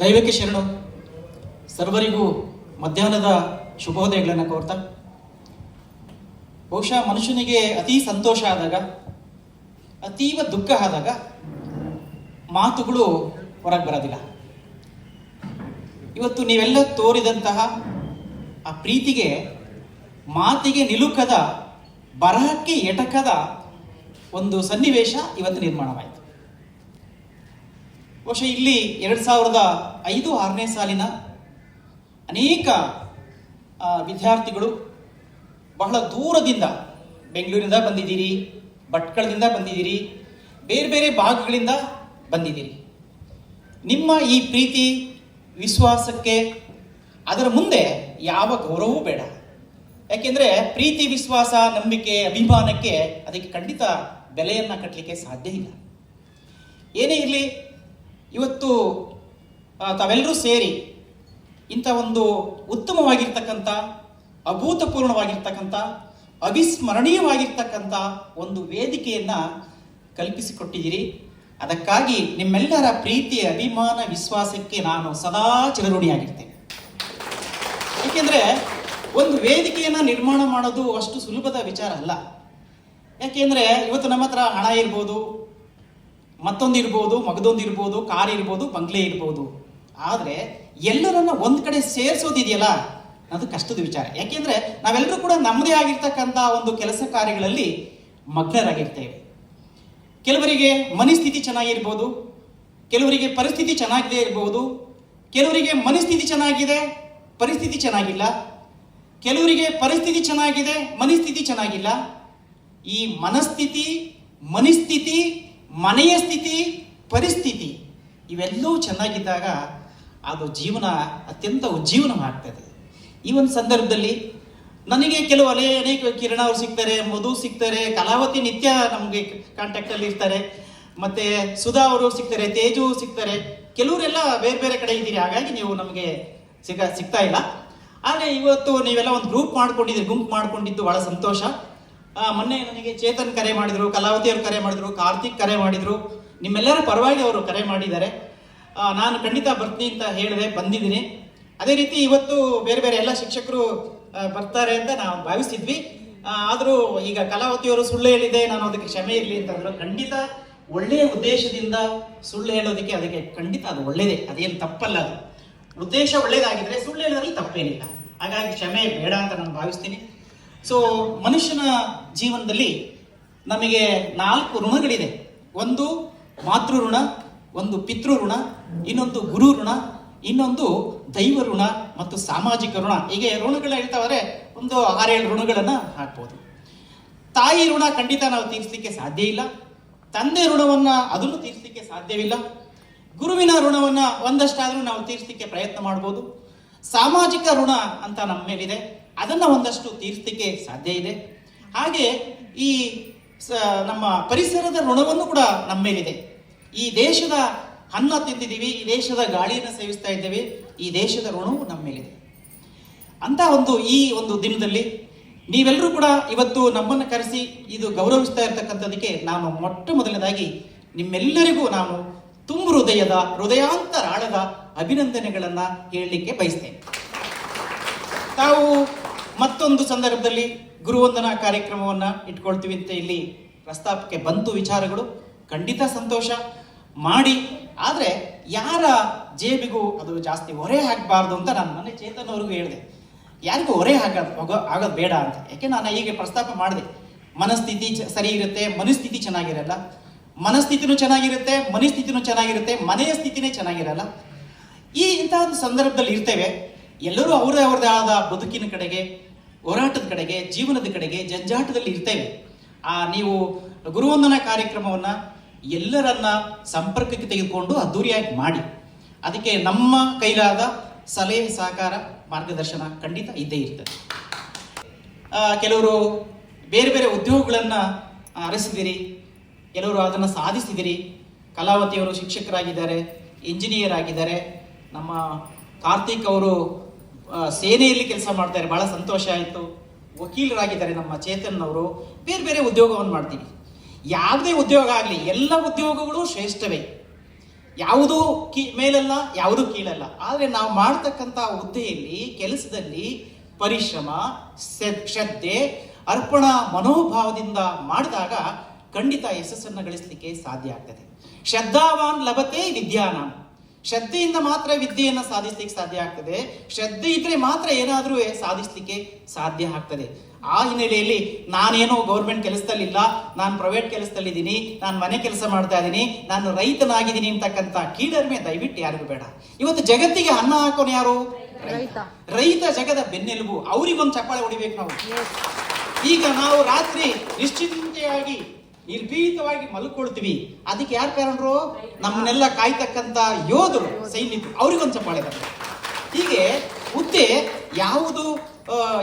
ದೈವಕ್ಕೆ ಶರಣು. ಸರ್ವರಿಗೂ ಮಧ್ಯಾಹ್ನದ ಶುಭೋದಯಗಳನ್ನು ಕೋರ್ತಾ, ಬಹುಶಃ ಮನುಷ್ಯನಿಗೆ ಅತೀ ಸಂತೋಷ ಆದಾಗ, ಅತೀವ ದುಃಖ ಆದಾಗ ಮಾತುಗಳು ಹೊರಗೆ ಬರೋದಿಲ್ಲ. ಇವತ್ತು ನೀವೆಲ್ಲ ತೋರಿದಂತಹ ಆ ಪ್ರೀತಿಗೆ, ಮಾತಿಗೆ ನಿಲುಕದ, ಬರಹಕ್ಕೆ ಎಟಕದ ಒಂದು ಸನ್ನಿವೇಶ ಇವತ್ತು ನಿರ್ಮಾಣವಾಯಿತು. ಬಹುಶಃ ಇಲ್ಲಿ 2005-6ನೇ ಸಾಲಿನ ಅನೇಕ ವಿದ್ಯಾರ್ಥಿಗಳು ಬಹಳ ದೂರದಿಂದ, ಬೆಂಗಳೂರಿಂದ ಬಂದಿದ್ದೀರಿ, ಭಟ್ಕಳದಿಂದ ಬಂದಿದ್ದೀರಿ, ಬೇರೆ ಬೇರೆ ಭಾಗಗಳಿಂದ ಬಂದಿದ್ದೀರಿ. ನಿಮ್ಮ ಈ ಪ್ರೀತಿ ವಿಶ್ವಾಸಕ್ಕೆ ಅದರ ಮುಂದೆ ಯಾವ ಗೌರವವೂ ಬೇಡ. ಯಾಕೆಂದರೆ ಪ್ರೀತಿ, ವಿಶ್ವಾಸ, ನಂಬಿಕೆ, ಅಭಿಮಾನಕ್ಕೆ ಅದಕ್ಕೆ ಖಂಡಿತ ಬೆಲೆಯನ್ನು ಕಟ್ಟಲಿಕ್ಕೆ ಸಾಧ್ಯ ಇಲ್ಲ. ಏನೇ ಇರಲಿ, ಇವತ್ತು ತಾವೆಲ್ಲರೂ ಸೇರಿ ಇಂಥ ಒಂದು ಉತ್ತಮವಾಗಿರ್ತಕ್ಕಂಥ, ಅಭೂತಪೂರ್ಣವಾಗಿರ್ತಕ್ಕಂಥ, ಅವಿಸ್ಮರಣೀಯವಾಗಿರ್ತಕ್ಕಂಥ ಒಂದು ವೇದಿಕೆಯನ್ನು ಕಲ್ಪಿಸಿಕೊಟ್ಟಿದ್ದೀರಿ. ಅದಕ್ಕಾಗಿ ನಿಮ್ಮೆಲ್ಲರ ಪ್ರೀತಿ, ಅಭಿಮಾನ, ವಿಶ್ವಾಸಕ್ಕೆ ನಾನು ಸದಾ ಚಿರಋಣಿಯಾಗಿರ್ತೇನೆ. ಏಕೆಂದರೆ ಒಂದು ವೇದಿಕೆಯನ್ನು ನಿರ್ಮಾಣ ಮಾಡೋದು ಅಷ್ಟು ಸುಲಭದ ವಿಚಾರ ಅಲ್ಲ. ಯಾಕೆಂದರೆ ಇವತ್ತು ನಮ್ಮ ಹತ್ರ ಹಣ ಇರ್ಬೋದು, ಮತ್ತೊಂದು ಇರ್ಬೋದು, ಮಗದೊಂದು ಇರ್ಬೋದು, ಕಾರ್ ಇರ್ಬೋದು, ಬಂಗ್ಲೆ ಇರ್ಬೋದು. ಆದರೆ ಎಲ್ಲರನ್ನ ಒಂದು ಕಡೆ ಸೇರಿಸೋದಿದೆಯಲ್ಲ, ಅದು ಕಷ್ಟದ ವಿಚಾರ. ಯಾಕೆಂದರೆ ನಾವೆಲ್ಲರೂ ಕೂಡ ನಮ್ಮದೇ ಆಗಿರ್ತಕ್ಕಂಥ ಒಂದು ಕೆಲಸ ಕಾರ್ಯಗಳಲ್ಲಿ ಮಗ್ನರಾಗಿರ್ತೇವೆ. ಕೆಲವರಿಗೆ ಮನಸ್ಥಿತಿ ಚೆನ್ನಾಗಿರ್ಬೋದು, ಕೆಲವರಿಗೆ ಪರಿಸ್ಥಿತಿ ಚೆನ್ನಾಗಿದೆ ಇರ್ಬೋದು, ಕೆಲವರಿಗೆ ಮನಸ್ಥಿತಿ ಚೆನ್ನಾಗಿದೆ, ಪರಿಸ್ಥಿತಿ ಚೆನ್ನಾಗಿಲ್ಲ, ಕೆಲವರಿಗೆ ಪರಿಸ್ಥಿತಿ ಚೆನ್ನಾಗಿದೆ, ಮನಸ್ಥಿತಿ ಚೆನ್ನಾಗಿಲ್ಲ. ಈ ಮನಸ್ಥಿತಿ, ಮನಸ್ಥಿತಿ, ಮನೆಯ ಸ್ಥಿತಿ, ಪರಿಸ್ಥಿತಿ ಇವೆಲ್ಲವೂ ಚೆನ್ನಾಗಿದ್ದಾಗ ಅದು ಜೀವನ ಅತ್ಯಂತ ಉಜ್ಜೀವನವಾಗ್ತದೆ. ಈ ಒಂದು ಸಂದರ್ಭದಲ್ಲಿ ನನಗೆ ಕೆಲವು ಅನೇಕ ಕಿರಣ ಅವರು ಸಿಗ್ತಾರೆ, ಮಧು ಸಿಗ್ತಾರೆ, ಕಲಾವತಿ ನಿತ್ಯ ನಮಗೆ ಕಾಂಟ್ಯಾಕ್ಟಲ್ಲಿ ಇರ್ತಾರೆ, ಮತ್ತು ಸುಧಾ ಅವರು ಸಿಗ್ತಾರೆ, ತೇಜು ಸಿಗ್ತಾರೆ. ಕೆಲವರೆಲ್ಲ ಬೇರೆ ಬೇರೆ ಕಡೆ ಇದ್ದೀರಿ, ಹಾಗಾಗಿ ನೀವು ನಮಗೆ ಸಿಗ್ತಾ ಇಲ್ಲ. ಆದರೆ ಇವತ್ತು ನೀವೆಲ್ಲ ಒಂದು ಗ್ರೂಪ್ ಮಾಡ್ಕೊಂಡಿದ್ದೀರಿ, ಗುಂಪು ಮಾಡ್ಕೊಂಡಿದ್ದು ಭಾಳ ಸಂತೋಷ. ಮೊನ್ನೆ ನನಗೆ ಚೇತನ್ ಕರೆ ಮಾಡಿದರು, ಕಲಾವತಿ ಅವರು ಕರೆ ಮಾಡಿದರು, ಕಾರ್ತಿಕ್ ಕರೆ ಮಾಡಿದರು, ನಿಮ್ಮೆಲ್ಲರ ಪರವಾಗಿ ಅವರು ಕರೆ ಮಾಡಿದ್ದಾರೆ. ನಾನು ಖಂಡಿತ ಬರ್ತೀನಿ ಅಂತ ಹೇಳಿದೆ, ಬಂದಿದ್ದೀನಿ. ಅದೇ ರೀತಿ ಇವತ್ತು ಬೇರೆ ಬೇರೆ ಎಲ್ಲ ಶಿಕ್ಷಕರು ಬರ್ತಾರೆ ಅಂತ ನಾವು ಭಾವಿಸಿದ್ವಿ. ಆದರೂ ಈಗ ಕಲಾವತಿಯವರು ಸುಳ್ಳು ಹೇಳಿದೆ, ನಾನು ಅದಕ್ಕೆ ಕ್ಷಮೆ ಇರಲಿ ಅಂತಂದ್ರು. ಖಂಡಿತ ಒಳ್ಳೆಯ ಉದ್ದೇಶದಿಂದ ಸುಳ್ಳು ಹೇಳೋದಕ್ಕೆ ಅದಕ್ಕೆ ಖಂಡಿತ ಅದು ಒಳ್ಳೆಯದೇ, ಅದೇನು ತಪ್ಪಲ್ಲ. ಅದು ಉದ್ದೇಶ ಒಳ್ಳೆಯದಾಗಿದ್ರೆ ಸುಳ್ಳು ಹೇಳೋದ್ರಲ್ಲಿ ತಪ್ಪೇನಿಲ್ಲ. ಹಾಗಾಗಿ ಕ್ಷಮೆ ಬೇಡ ಅಂತ ನಾನು ಭಾವಿಸ್ತೀನಿ. ಸೊ ಮನುಷ್ಯನ ಜೀವನದಲ್ಲಿ ನಮಗೆ 4 ಋಣಗಳಿದೆ. ಒಂದು ಮಾತೃ ಋಣ, ಒಂದು ಪಿತೃ ಋಣ, ಇನ್ನೊಂದು ಗುರು ಋಣ, ಇನ್ನೊಂದು ದೈವ ಋಣ ಮತ್ತು ಸಾಮಾಜಿಕ ಋಣ. ಹೀಗೆ ಋಣಗಳು ಹೇಳ್ತಾವ್ರೆ. ಒಂದು 6-7 ಋಣಗಳನ್ನು ಹಾಕ್ಬೋದು. ತಾಯಿ ಋಣ ಖಂಡಿತ ನಾವು ತೀರಿಸಲಿಕ್ಕೆ ಸಾಧ್ಯ ಇಲ್ಲ. ತಂದೆ ಋಣವನ್ನು ಅದನ್ನು ತೀರಿಸಲಿಕ್ಕೆ ಸಾಧ್ಯವಿಲ್ಲ. ಗುರುವಿನ ಋಣವನ್ನು ಒಂದಷ್ಟಾದರೂ ನಾವು ತೀರಿಸಲಿಕ್ಕೆ ಪ್ರಯತ್ನ ಮಾಡ್ಬೋದು. ಸಾಮಾಜಿಕ ಋಣ ಅಂತ ನಮ್ಮ ಮೇಲಿದೆ, ಅದನ್ನು ಒಂದಷ್ಟು ತೀರಿಸಲಿಕ್ಕೆ ಸಾಧ್ಯ ಇದೆ. ಹಾಗೆ ಈ ನಮ್ಮ ಪರಿಸರದ ಋಣವನ್ನು ಕೂಡ ನಮ್ಮ ಮೇಲಿದೆ. ಈ ದೇಶದ ಅನ್ನ ತಿಂದಿದ್ದೀವಿ, ಈ ದೇಶದ ಗಾಳಿಯನ್ನು ಸೇವಿಸ್ತಾ ಇದ್ದೇವೆ, ಈ ದೇಶದ ಋಣವು ನಮ್ಮ ಮೇಲಿದೆ ಅಂತ ಈ ಒಂದು ದಿನದಲ್ಲಿ ನೀವೆಲ್ಲರೂ ಕೂಡ ಇವತ್ತು ನಮ್ಮನ್ನು ಕರೆಸಿ ಇದು ಗೌರವಿಸ್ತಾ ಇರ್ತಕ್ಕಂಥದಕ್ಕೆ ನಾನು ಮೊಟ್ಟ ಮೊದಲನೇದಾಗಿ ನಿಮ್ಮೆಲ್ಲರಿಗೂ ನಾನು ತುಂಬು ಹೃದಯಾಂತರಾಳದ ಅಭಿನಂದನೆಗಳನ್ನು ಹೇಳಲಿಕ್ಕೆ ಬಯಸ್ತೇನೆ. ತಾವು ಮತ್ತೊಂದು ಸಂದರ್ಭದಲ್ಲಿ ಗುರುವಂದನಾ ಕಾರ್ಯಕ್ರಮವನ್ನು ಇಟ್ಕೊಳ್ತೀವಿ ಅಂತ ಇಲ್ಲಿ ಪ್ರಸ್ತಾಪಕ್ಕೆ ಬಂತು ವಿಚಾರಗಳು. ಖಂಡಿತ ಸಂತೋಷ ಮಾಡಿ, ಆದರೆ ಯಾರ ಜೇಬಿಗೂ ಅದು ಜಾಸ್ತಿ ಹೊರೆ ಹಾಕಬಾರ್ದು ಅಂತ ನಾನು ಮೊನ್ನೆ ಚೇತನ್ ಅವ್ರಿಗೂ ಹೇಳಿದೆ. ಯಾರಿಗೂ ಹೊರೆ ಆಗೋದು ಬೇಡ ಅಂತ. ಯಾಕೆ ನಾನು ಹೀಗೆ ಪ್ರಸ್ತಾಪ ಮಾಡಿದೆ, ಮನಸ್ಥಿತಿ ಸರಿ ಇರುತ್ತೆ, ಮನಸ್ಥಿತಿ ಚೆನ್ನಾಗಿರಲ್ಲ. ಮನಸ್ಥಿತಿನೂ ಚೆನ್ನಾಗಿರುತ್ತೆ, ಮನಸ್ಥಿತಿನೂ ಚೆನ್ನಾಗಿರುತ್ತೆ, ಮನೆಯ ಸ್ಥಿತಿನೇ ಚೆನ್ನಾಗಿರಲ್ಲ. ಇಂಥ ಒಂದು ಸಂದರ್ಭದಲ್ಲಿ ಇರ್ತೇವೆ. ಎಲ್ಲರೂ ಅವ್ರದೇ ಆದ ಬದುಕಿನ ಕಡೆಗೆ, ಹೋರಾಟದ ಕಡೆಗೆ, ಜೀವನದ ಕಡೆಗೆ ಜಂಜಾಟದಲ್ಲಿ ಇರ್ತೇವೆ. ನೀವು ಗುರುವಂದನಾ ಕಾರ್ಯಕ್ರಮವನ್ನು ಎಲ್ಲರನ್ನ ಸಂಪರ್ಕಕ್ಕೆ ತೆಗೆದುಕೊಂಡು ಅದ್ದೂರಿಯಾಗಿ ಮಾಡಿ. ಅದಕ್ಕೆ ನಮ್ಮ ಕೈಲಾದ ಸಲಹೆ, ಸಹಕಾರ, ಮಾರ್ಗದರ್ಶನ ಖಂಡಿತ ಇದ್ದೇ ಇರ್ತದೆ. ಕೆಲವರು ಬೇರೆ ಬೇರೆ ಉದ್ಯೋಗಗಳನ್ನು ಅರಸಿದಿರಿ, ಕೆಲವರು ಅದನ್ನು ಸಾಧಿಸಿದಿರಿ. ಕಲಾವತಿಯವರು ಶಿಕ್ಷಕರಾಗಿದ್ದಾರೆ, ಇಂಜಿನಿಯರ್ ಆಗಿದ್ದಾರೆ. ನಮ್ಮ ಕಾರ್ತಿಕ್ ಅವರು ಸೇನೆಯಲ್ಲಿ ಕೆಲಸ ಮಾಡ್ತಾರೆ, ಬಹಳ ಸಂತೋಷ ಆಯಿತು. ವಕೀಲರಾಗಿದ್ದಾರೆ ನಮ್ಮ ಚೇತನ್ ಅವರು. ಬೇರೆ ಬೇರೆ ಉದ್ಯೋಗವನ್ನು ಮಾಡ್ತೀವಿ. ಯಾವುದೇ ಉದ್ಯೋಗ ಆಗಲಿ, ಎಲ್ಲ ಉದ್ಯೋಗಗಳು ಶ್ರೇಷ್ಠವೇ. ಯಾವುದೂ ಮೇಲಲ್ಲ, ಯಾವುದೂ ಕೀಳಲ್ಲ. ಆದರೆ ನಾವು ಮಾಡ್ತಕ್ಕಂಥ ಹುದ್ದೆಯಲ್ಲಿ, ಕೆಲಸದಲ್ಲಿ ಪರಿಶ್ರಮ, ಶ್ರದ್ಧೆ, ಅರ್ಪಣಾ ಮನೋಭಾವದಿಂದ ಮಾಡಿದಾಗ ಖಂಡಿತ ಯಶಸ್ಸನ್ನು ಗಳಿಸಲಿಕ್ಕೆ ಸಾಧ್ಯ ಆಗ್ತದೆ. ಶ್ರದ್ಧಾವಾನ್ ಲಭತೆ ವಿದ್ಯಾನಾಂ. ಶ್ರದ್ಧೆಯಿಂದ ಮಾತ್ರ ವಿದ್ಯೆಯನ್ನು ಸಾಧಿಸ್ಲಿಕ್ಕೆ ಸಾಧ್ಯ ಆಗ್ತದೆ. ಶ್ರದ್ಧೆ ಇದ್ರೆ ಮಾತ್ರ ಏನಾದರೂ ಸಾಧಿಸ್ಲಿಕ್ಕೆ ಸಾಧ್ಯ ಆಗ್ತದೆ. ಆ ಹಿನ್ನೆಲೆಯಲ್ಲಿ ನಾನೇನೋ ಗೌರ್ಮೆಂಟ್ ಕೆಲಸದಲ್ಲಿಲ್ಲ, ನಾನು ಪ್ರೈವೇಟ್ ಕೆಲಸದಲ್ಲಿದ್ದೀನಿ, ನಾನು ಮನೆ ಕೆಲಸ ಮಾಡ್ತಾ ಇದ್ದೀನಿ, ನಾನು ರೈತನಾಗಿದ್ದೀನಿ ಅಂತಕ್ಕಂಥ ಕೀಳರಿಮೆ ದಯವಿಟ್ಟು ಯಾರಿಗೂ ಬೇಡ. ಇವತ್ತು ಜಗತ್ತಿಗೆ ಅನ್ನ ಹಾಕೋನು ಯಾರು? ರೈತ ಜಗದ ಬೆನ್ನೆಲುಬು. ಅವರಿಗೊಂದು ಚಪ್ಪಾಳೆ ಹೊಡಿಬೇಕು ನಾವು. ಈಗ ನಾವು ರಾತ್ರಿ ನಿಶ್ಚಿಂತೆಯಾಗಿ ನಿರ್ಭೀತವಾಗಿ ಮಲ್ಕೊಳ್ತೀವಿ, ಅದಕ್ಕೆ ಯಾರು ಕಾರಣರು? ನಮ್ಮನ್ನೆಲ್ಲ ಕಾಯ್ತಕ್ಕಂಥ ಯೋಧರು, ಸೈನಿಕರು. ಅವರಿಗೊಂದು ಚಪ್ಪಾಳೆ ಬರ್ತದೆ. ಹೀಗೆ ಹುದ್ದೆ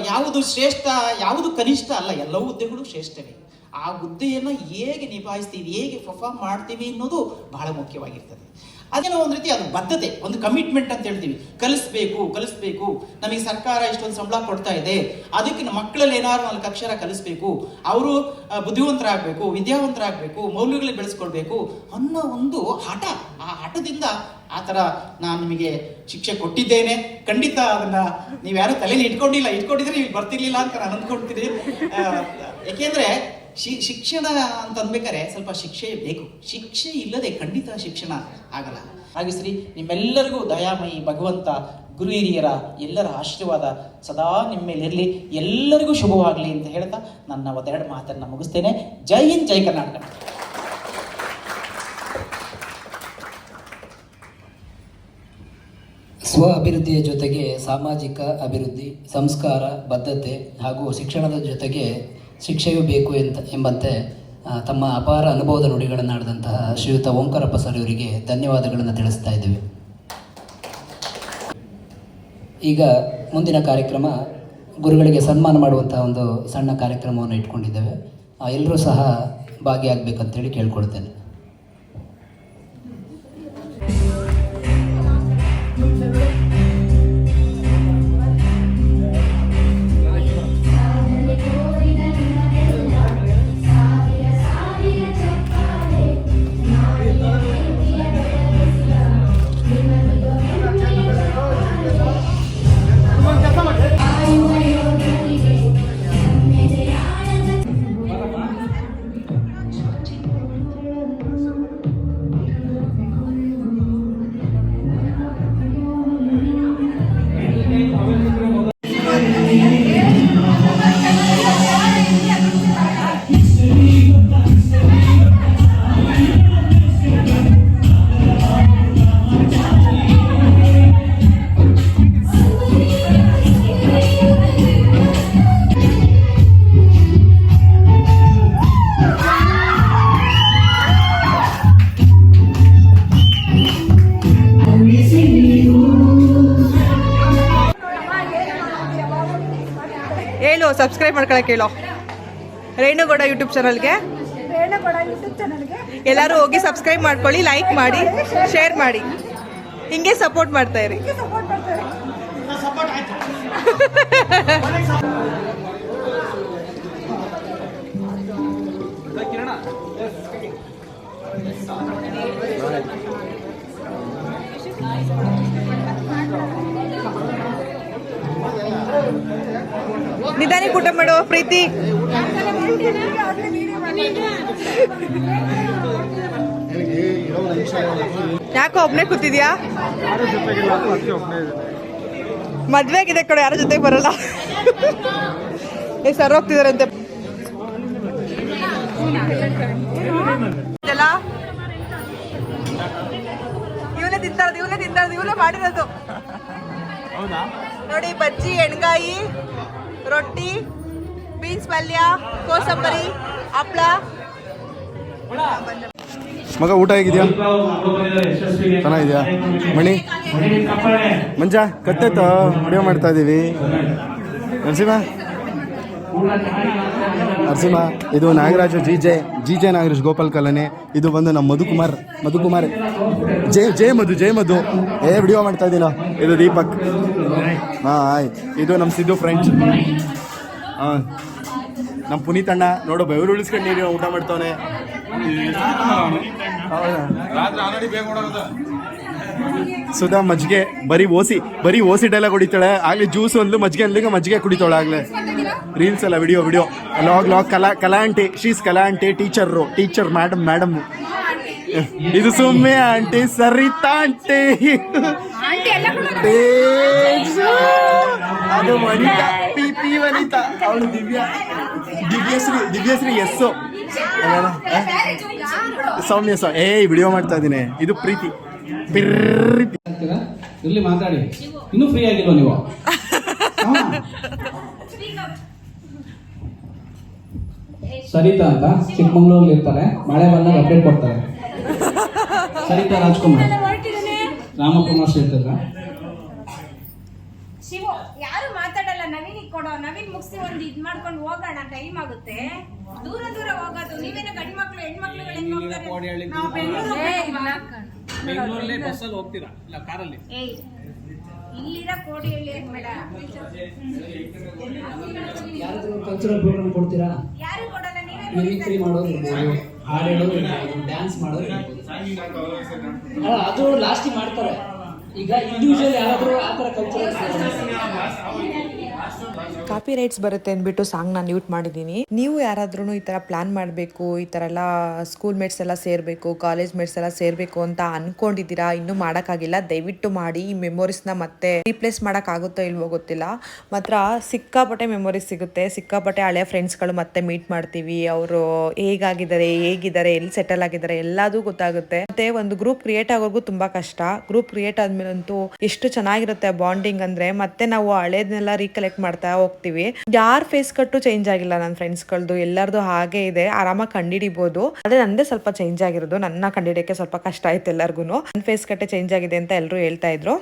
ಯಾವುದು ಶ್ರೇಷ್ಠ, ಯಾವುದು ಕನಿಷ್ಠ ಅಲ್ಲ, ಎಲ್ಲವೂ ಹುದ್ದೆಗಳು ಶ್ರೇಷ್ಠವೇ. ಆ ಹುದ್ದೆಯನ್ನು ಹೇಗೆ ನಿಭಾಯಿಸ್ತೀವಿ, ಹೇಗೆ ಪರ್ಫಾರ್ಮ್ ಮಾಡ್ತೀವಿ ಅನ್ನೋದು ಬಹಳ ಮುಖ್ಯವಾಗಿರ್ತದೆ. ಅದೇನೋ ಒಂದು ರೀತಿ ಅದು ಬದ್ಧತೆ, ಒಂದು ಕಮಿಟ್ಮೆಂಟ್ ಅಂತ ಹೇಳ್ತೀವಿ. ಕಲಿಸ್ಬೇಕು. ನಮಗೆ ಸರ್ಕಾರ ಇಷ್ಟೊಂದು ಸಂಬಳ ಕೊಡ್ತಾ ಇದೆ, ಅದಕ್ಕೆ ನಮ್ಮ ಮಕ್ಕಳಲ್ಲಿ ಏನಾದ್ರು 4 ಅಕ್ಷರ ಕಲಿಸ್ಬೇಕು, ಅವರು ಬುದ್ಧಿವಂತರಾಗಬೇಕು, ವಿದ್ಯಾವಂತರಾಗಬೇಕು, ಮೌಲ್ಯಗಳಿಗೆ ಬೆಳೆಸ್ಕೊಳ್ಬೇಕು ಅನ್ನೋ ಒಂದು ಹಠ. ಆ ಹಠದಿಂದ ಆ ಥರ ನಾನು ನಿಮಗೆ ಶಿಕ್ಷೆ ಕೊಟ್ಟಿದ್ದೇನೆ. ಖಂಡಿತ ಅದನ್ನು ನೀವ್ಯಾರು ತಲೆಯಲ್ಲಿ ಇಟ್ಕೊಂಡಿದ್ರೆ ಇಲ್ಲಿ ಬರ್ತಿರ್ಲಿಲ್ಲ ಅಂತ ನಾನು ಅಂದ್ಕೊಳ್ತೀನಿ. ಯಾಕೆಂದರೆ ಶಿಕ್ಷಣ ಅಂತ ಅಂದ್ಬೇಕಾರೆ ಸ್ವಲ್ಪ ಶಿಕ್ಷೆ ಬೇಕು. ಶಿಕ್ಷೆ ಇಲ್ಲದೆ ಖಂಡಿತ ಶಿಕ್ಷಣ ಆಗಲ್ಲ. ಹಾಗೆ ಶ್ರೀ ನಿಮ್ಮೆಲ್ಲರಿಗೂ ದಯಾಮಯಿ ಭಗವಂತ, ಗುರು ಹಿರಿಯರ ಎಲ್ಲರ ಆಶೀರ್ವಾದ ಸದಾ ನಿಮ್ಮ ಮೇಲಿರಲಿ, ಎಲ್ಲರಿಗೂ ಶುಭವಾಗಲಿ ಅಂತ ಹೇಳ್ತಾ ನನ್ನ 2 ಮಾತನ್ನು ಮುಗಿಸ್ತೇನೆ. ಜೈ ಹಿಂದ್, ಜೈ ಕರ್ನಾಟಕ. ಸ್ವ ಅಭಿವೃದ್ಧಿಯ ಜೊತೆಗೆ ಸಾಮಾಜಿಕ ಅಭಿವೃದ್ಧಿ, ಸಂಸ್ಕಾರ, ಬದ್ಧತೆ ಹಾಗೂ ಶಿಕ್ಷಣದ ಜೊತೆಗೆ ಶಿಕ್ಷೆಯೂ ಬೇಕು ಎಂಬಂತೆ ತಮ್ಮ ಅಪಾರ ಅನುಭವದ ನುಡಿಗಳನ್ನು ಆಡಿದಂತಹ ಶ್ರೀಯುತ ಓಂಕಾರಪ್ಪ ಸರ್ ಇವರಿಗೆ ಧನ್ಯವಾದಗಳನ್ನು ತಿಳಿಸ್ತಾ ಇದ್ದೇವೆ. ಈಗ ಮುಂದಿನ ಕಾರ್ಯಕ್ರಮ ಗುರುಗಳಿಗೆ ಸನ್ಮಾನ ಮಾಡುವಂತಹ ಒಂದು ಸಣ್ಣ ಕಾರ್ಯಕ್ರಮವನ್ನು ಇಟ್ಕೊಂಡಿದ್ದೇವೆ. ಎಲ್ಲರೂ ಸಹ ಭಾಗಿಯಾಗಬೇಕಂತೇಳಿ ಕೇಳ್ಕೊಳ್ತೇನೆ. ಹೇಳು ಸಬ್ಸ್ಕ್ರೈಬ್ ಮಾಡ್ಕೊಳಕ್ಕೆ ಹೇಳೋ ರೇಣುಗೌಡ ಯೂಟ್ಯೂಬ್ ಚಾನಲ್ಗೆ ಎಲ್ಲರೂ ಹೋಗಿ ಸಬ್ಸ್ಕ್ರೈಬ್ ಮಾಡ್ಕೊಳ್ಳಿ, ಲೈಕ್ ಮಾಡಿ, ಶೇರ್ ಮಾಡಿ, ಹಿಂಗೆ ಸಪೋರ್ಟ್ ಮಾಡ್ತಾ ಇರಿ. ನಿಧಾನಕ್ಕೆ ಊಟ ಮಾಡು ಪ್ರೀತಿ. ಯಾಕೋ ಒಬ್ನೇ ಕೂತಿದ್ಯಾ? ಮದ್ವೆ ಆಗಿದೆ ಕಡೆ, ಯಾರ ಜೊತೆ ಬರಲ್ಲ. ಸರ್ ಹೋಗ್ತಿದಾರಂತೆ. ಇವನೇ ಮಾಡಿರೋದು ನೋಡಿ. ಬಜ್ಜಿ, ಎಣ್ಗಾಯಿ, ರೊಟ್ಟಿ, ಬೀನ್ಸ್ ಪಲ್ಯ, ಕೋಸಂಬರಿ, ಹಪ್ಳ. ಮಗ ಊಟ ಹೇಗಿದ್ಯಾ? ಚೆನ್ನಾಗಿದ್ಯಾ? ಮಣಿ ಮಂಜ ಕತ್ತೆತ್ತ ವಿಡಿಯೋ ಮಾಡ್ತಾ ಇದ್ದೀವಿ. ನರಸಿಂಹ ಇದು ನಾಗರಾಜು, ಜಿ ಜೆ ನಾಗರಾಜ್, ಗೋಪಾಲ್ ಕಲನೆ. ಇದು ಬಂದು ನಮ್ಮ ಮಧುಕುಮಾರ್ ಜಯ ಮಧು ವಿಡಿಯೋ ಮಾಡ್ತಾ ಇದ್ದೀನೋ. ಇದು ದೀಪಕ್. ಹಾಂ ಆಯ್ತು. ಇದು ನಮ್ಮ ಸಿದ್ದು ಫ್ರೆಂಡ್ಸ್. ಹಾಂ ನಮ್ಮ ಪುನೀತ್ ಅಣ್ಣ ನೋಡು, ಬೆವರು ಉಳಿಸ್ಕೊಂಡು ನೀರು ಊಟ ಮಾಡ್ತಾವನೆ. ಸುಧಾ ಮಜ್ಜಿಗೆ ಬರೀ ಓಸಿ ಡೈಲಾಗ್ ಹೊಡಿತಾಳೆ. ಆಗ್ಲಿ ಜ್ಯೂಸ್ ಒಂದು ಮಜ್ಜಿಗೆ ಕುಡಿತಾಳೆ. ಆಗ್ಲೇ ರೀಲ್ಸ್ ಅಲ್ಲ, ವಿಡಿಯೋ ಲಾಗ್ ಕಲಾ ಆಂಟಿ, ಶೀಸ್ ಕಲಾ ಆಂಟಿ, ಟೀಚರ್ ಮೇಡಮ್. ಇದು ಸುಮ್ಮನೆ ಆಂಟಿ, ಸರಿತಾ ಆಂಟಿ, ಅದು ವನಿತಾ, ಪಿ ವನಿತಾ, ಅವಳು ದಿವ್ಯಶ್ರೀ ಎಸ್ಸು, ಸೌಮ್ಯ ವಿಡಿಯೋ ಮಾಡ್ತಾ ಇದ್ದೀನಿ. ಇದು ಪ್ರೀತಿ. ಇರ್ಲಿ ಮಾತಾಡಿ. ಇನ್ನೂ ಫ್ರೀ ಆಗಿಲ್ವ ನೀವು? ಸರಿತಾ ಅಂತ ಚಿಕ್ಕಮಂಗ್ಳೂರಲ್ಲಿ ಇರ್ತಾರೆ. ಮಳೆ ಬಂದಾಗ ಅಪ್ಡೇಟ್ ಕೊಡ್ತಾರೆ. ಸರಿತಾ ರಾಜ್ಕುಮಾರ್, ರಾಮಪ್ಪ ಮಾಸ್ಟರ್ ಇರ್ತಾರ. ಶಿವು ಯಾರು ಮಾತಾಡಲ್ಲ. ನವೀನ್ ಕೊಡೋ, ನವೀನ್ ಮುಗಿಸಿ ಒಂದು ಇದ್ ಮಾಡ್ಕೊಂಡು ಹೋಗೋಣ, ಟೈಮ್ ಆಗುತ್ತೆ. ದೂರ ಹೋಗೋದು. ನೀವೇನೋ ಗಂಡು ಮಕ್ಳು ಹೆಣ್ಮಕ್ಳುಗಳು ಹೆಂಗ್ ಹೋಗ್ತಾರೆ? ಬೆಂಗಳೂರಲ್ಲಿ ಬಸ್ಸಲ್ಲಿ ಹೋಗ್ತೀರಾ ಇಲ್ಲ ಕಾರಲ್ಲಿ? ಇಲ್ಲಿರ ಕೋಡಿಹಳ್ಳಿ ಬೇಡ. ಯಾರಾದ್ರೂ ಕಲ್ಚರಲ್ ಪ್ರೋಗ್ರಾಮ್ ಕೊಡ್ತೀರಾ? ಯಾರು ಕೊಡಲ್ಲ. ನೀವೇ ಮಿಮಿಕ್ರಿ ಮಾಡೋದು ಇರ್ಬೋದು, ಹಾಡು ಹೇಳೋದು ಇರ್ಬೋದು, ಡ್ಯಾನ್ಸ್ ಮಾಡೋದು ಇರ್ಬೋದು. ಅದು ಲಾಸ್ಟಿಗೆ ಮಾಡ್ತಾರೆ. ಈಗ ಇಂಡಿವಿಜುವಲ್ ಯಾರಾದರೂ ಆ ಥರ ಕಲ್ಚರಲ್ ಕಾಪಿ ರೈಟ್ಸ್ ಬರುತ್ತೆ ಅಂದ್ಬಿಟ್ಟು ಸಾಂಗ್ ನಾನು ಮ್ಯೂಟ್ ಮಾಡಿದ್ದೀನಿ. ನೀವು ಯಾರಾದ್ರೂ ಈ ಥರ ಪ್ಲಾನ್ ಮಾಡಬೇಕು, ಈ ಥರ ಎಲ್ಲ ಸ್ಕೂಲ್ ಮೇಟ್ಸ್ ಎಲ್ಲ ಸೇರಬೇಕು, ಕಾಲೇಜ್ ಮೇಟ್ಸ್ ಎಲ್ಲ ಸೇರಬೇಕು ಅಂತ ಅನ್ಕೊಂಡಿದ್ದೀರಾ, ಇನ್ನೂ ಮಾಡೋಕ್ಕಾಗಿಲ್ಲ, ದಯವಿಟ್ಟು ಮಾಡಿ. ಈ ಮೆಮೊರೀಸ್ನ ಮತ್ತೆ ರೀಪ್ಲೇಸ್ ಮಾಡೋಕ್ಕಾಗುತ್ತೋ ಇಲ್ವೋ ಗೊತ್ತಿಲ್ಲ. ಮಾತ್ರ ಸಿಕ್ಕಾಪಟ್ಟೆ ಮೆಮೊರೀಸ್ ಸಿಗುತ್ತೆ. ಸಿಕ್ಕಾಪಟ್ಟೆ ಹಳೆಯ ಫ್ರೆಂಡ್ಸ್ಗಳು ಮತ್ತೆ ಮೀಟ್ ಮಾಡ್ತೀವಿ. ಅವರು ಹೇಗಿದ್ದಾರೆ, ಎಲ್ಲಿ ಸೆಟಲ್ ಆಗಿದ್ದಾರೆ ಎಲ್ಲದೂ ಗೊತ್ತಾಗುತ್ತೆ. ಮತ್ತೆ ಒಂದು ಗ್ರೂಪ್ ಕ್ರಿಯೇಟ್ ಆಗೋರ್ಗೂ ತುಂಬಾ ಕಷ್ಟ. ಗ್ರೂಪ್ ಕ್ರಿಯೇಟ್ ಆದ್ಮೇಲಂತೂ ಎಷ್ಟು ಚೆನ್ನಾಗಿರುತ್ತೆ ಬಾಂಡಿಂಗ್ ಅಂದ್ರೆ. ಮತ್ತೆ ನಾವು ಹಳೇದನ್ನೆಲ್ಲ ರೀಕಲೆಕ್ಟ್ ಮಾಡ್ತಾ ಹೋಗ್ತೀವಿ. ಯಾರ್ ಫೇಸ್ ಕಟ್ಟು ಚೇಂಜ್ ಆಗಿಲ್ಲ. ನನ್ನ ಫ್ರೆಂಡ್ಸ್ಗಳದ್ದು ಎಲ್ಲರದು ಹಾಗೆ ಇದೆ, ಆರಾಮಾಗಿ ಕಂಡಿಡಿಬಹುದು. ಅದೇ ನಂದೇ ಸ್ವಲ್ಪ ಚೇಂಜ್ ಆಗಿರೋದು. ನನ್ನ ಕಂಡಿಡಿಯಕ್ಕೆ ಸ್ವಲ್ಪ ಕಷ್ಟ ಆಯ್ತು ಎಲ್ಲರಿಗೂ. ನನ್ನ ಫೇಸ್ ಕಟ್ಟೆ ಚೇಂಜ್ ಆಗಿದೆ ಅಂತ ಎಲ್ಲರೂ ಹೇಳ್ತಾ ಇದ್ರು.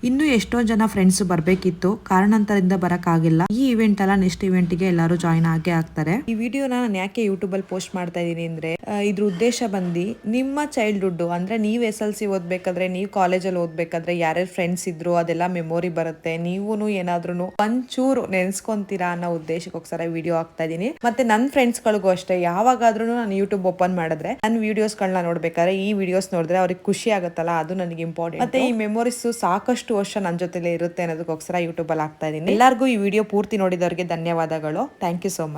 ಇನ್ನು ಎಷ್ಟೊಂದು ಜನ ಫ್ರೆಂಡ್ಸ್ ಬರಬೇಕಿತ್ತು, ಕಾರಣಾಂತರದಿಂದ ಬರೋಕ್ಕಾಗಿಲ್ಲ. ಈ ಇವೆಂಟ್ ಅಲ್ಲ, ನೆಕ್ಸ್ಟ್ ಇವೆಂಟ್ಗೆ ಎಲ್ಲರೂ ಜಾಯಿನ್ ಆಗೇ ಆಗ್ತಾರೆ. ಈ ವಿಡಿಯೋನ ನಾನು ಯಾಕೆ ಯೂಟ್ಯೂಬಲ್ಲಿ ಪೋಸ್ಟ್ ಮಾಡ್ತಾ ಇದ್ದೀನಿ ಅಂದ್ರೆ, ಇದ್ರ ಉದ್ದೇಶ ಬಂದು ನಿಮ್ಮ ಚೈಲ್ಡ್ಹುಡ್ ಅಂದ್ರೆ ನೀವು SLC ಓದ್ಬೇಕಾದ್ರೆ, ನೀವು ಕಾಲೇಜಲ್ಲಿ ಓದ್ಬೇಕಾದ್ರೆ ಯಾರ್ಯಾರು ಫ್ರೆಂಡ್ಸ್ ಇದ್ರು ಅದೆಲ್ಲ ಮೆಮೊರಿ ಬರುತ್ತೆ. ನೀವು ಏನಾದ್ರೂ ಒಂಚೂರು ನೆನ್ಸ್ಕೊಂತೀರಾ ಅನ್ನೋ ಉದ್ದೇಶಕ್ಕೋಸ್ಕರ ವಿಡಿಯೋ ಹಾಕ್ತಾ ಇದೀನಿ. ಮತ್ತೆ ನನ್ನ ಫ್ರೆಂಡ್ಸ್ಗಳಿಗೂ ಅಷ್ಟೇ, ಯಾವಾಗಾದ್ರೂ ನಾನು ಯೂಟ್ಯೂಬ್ ಓಪನ್ ಮಾಡಿದ್ರೆ ನನ್ನ ವಿಡಿಯೋಸ್ಗಳನ್ನ ನೋಡ್ಬೇಕಾದ್ರೆ ಈ ವಿಡಿಯೋಸ್ ನೋಡಿದ್ರೆ ಅವ್ರಿಗೆ ಖುಷಿ ಆಗುತ್ತಲ್ಲ, ಅದು ನನಗೆ ಇಂಪಾರ್ಟೆಂಟ್. ಮತ್ತೆ ಈ ಮೆಮೊರೀಸ್ ಸಾಕಷ್ಟು ವರ್ಷ ನನ್ನ ಜೊತೆಲೇ ಇರುತ್ತೆ ಅನ್ನೋದಕ್ಕೋಸ್ಕರ ಯೂಟ್ಯೂಬ್ ಅಲ್ಲಿ ಹಾಕ್ತಾ ಇದೀನಿ. ಎಲ್ಲರಿಗೂ ಈ ವಿಡಿಯೋ ಪೂರ್ತಿ ನೋಡಿದವರಿಗೆ ಧನ್ಯವಾದಗಳು. Thank you so much.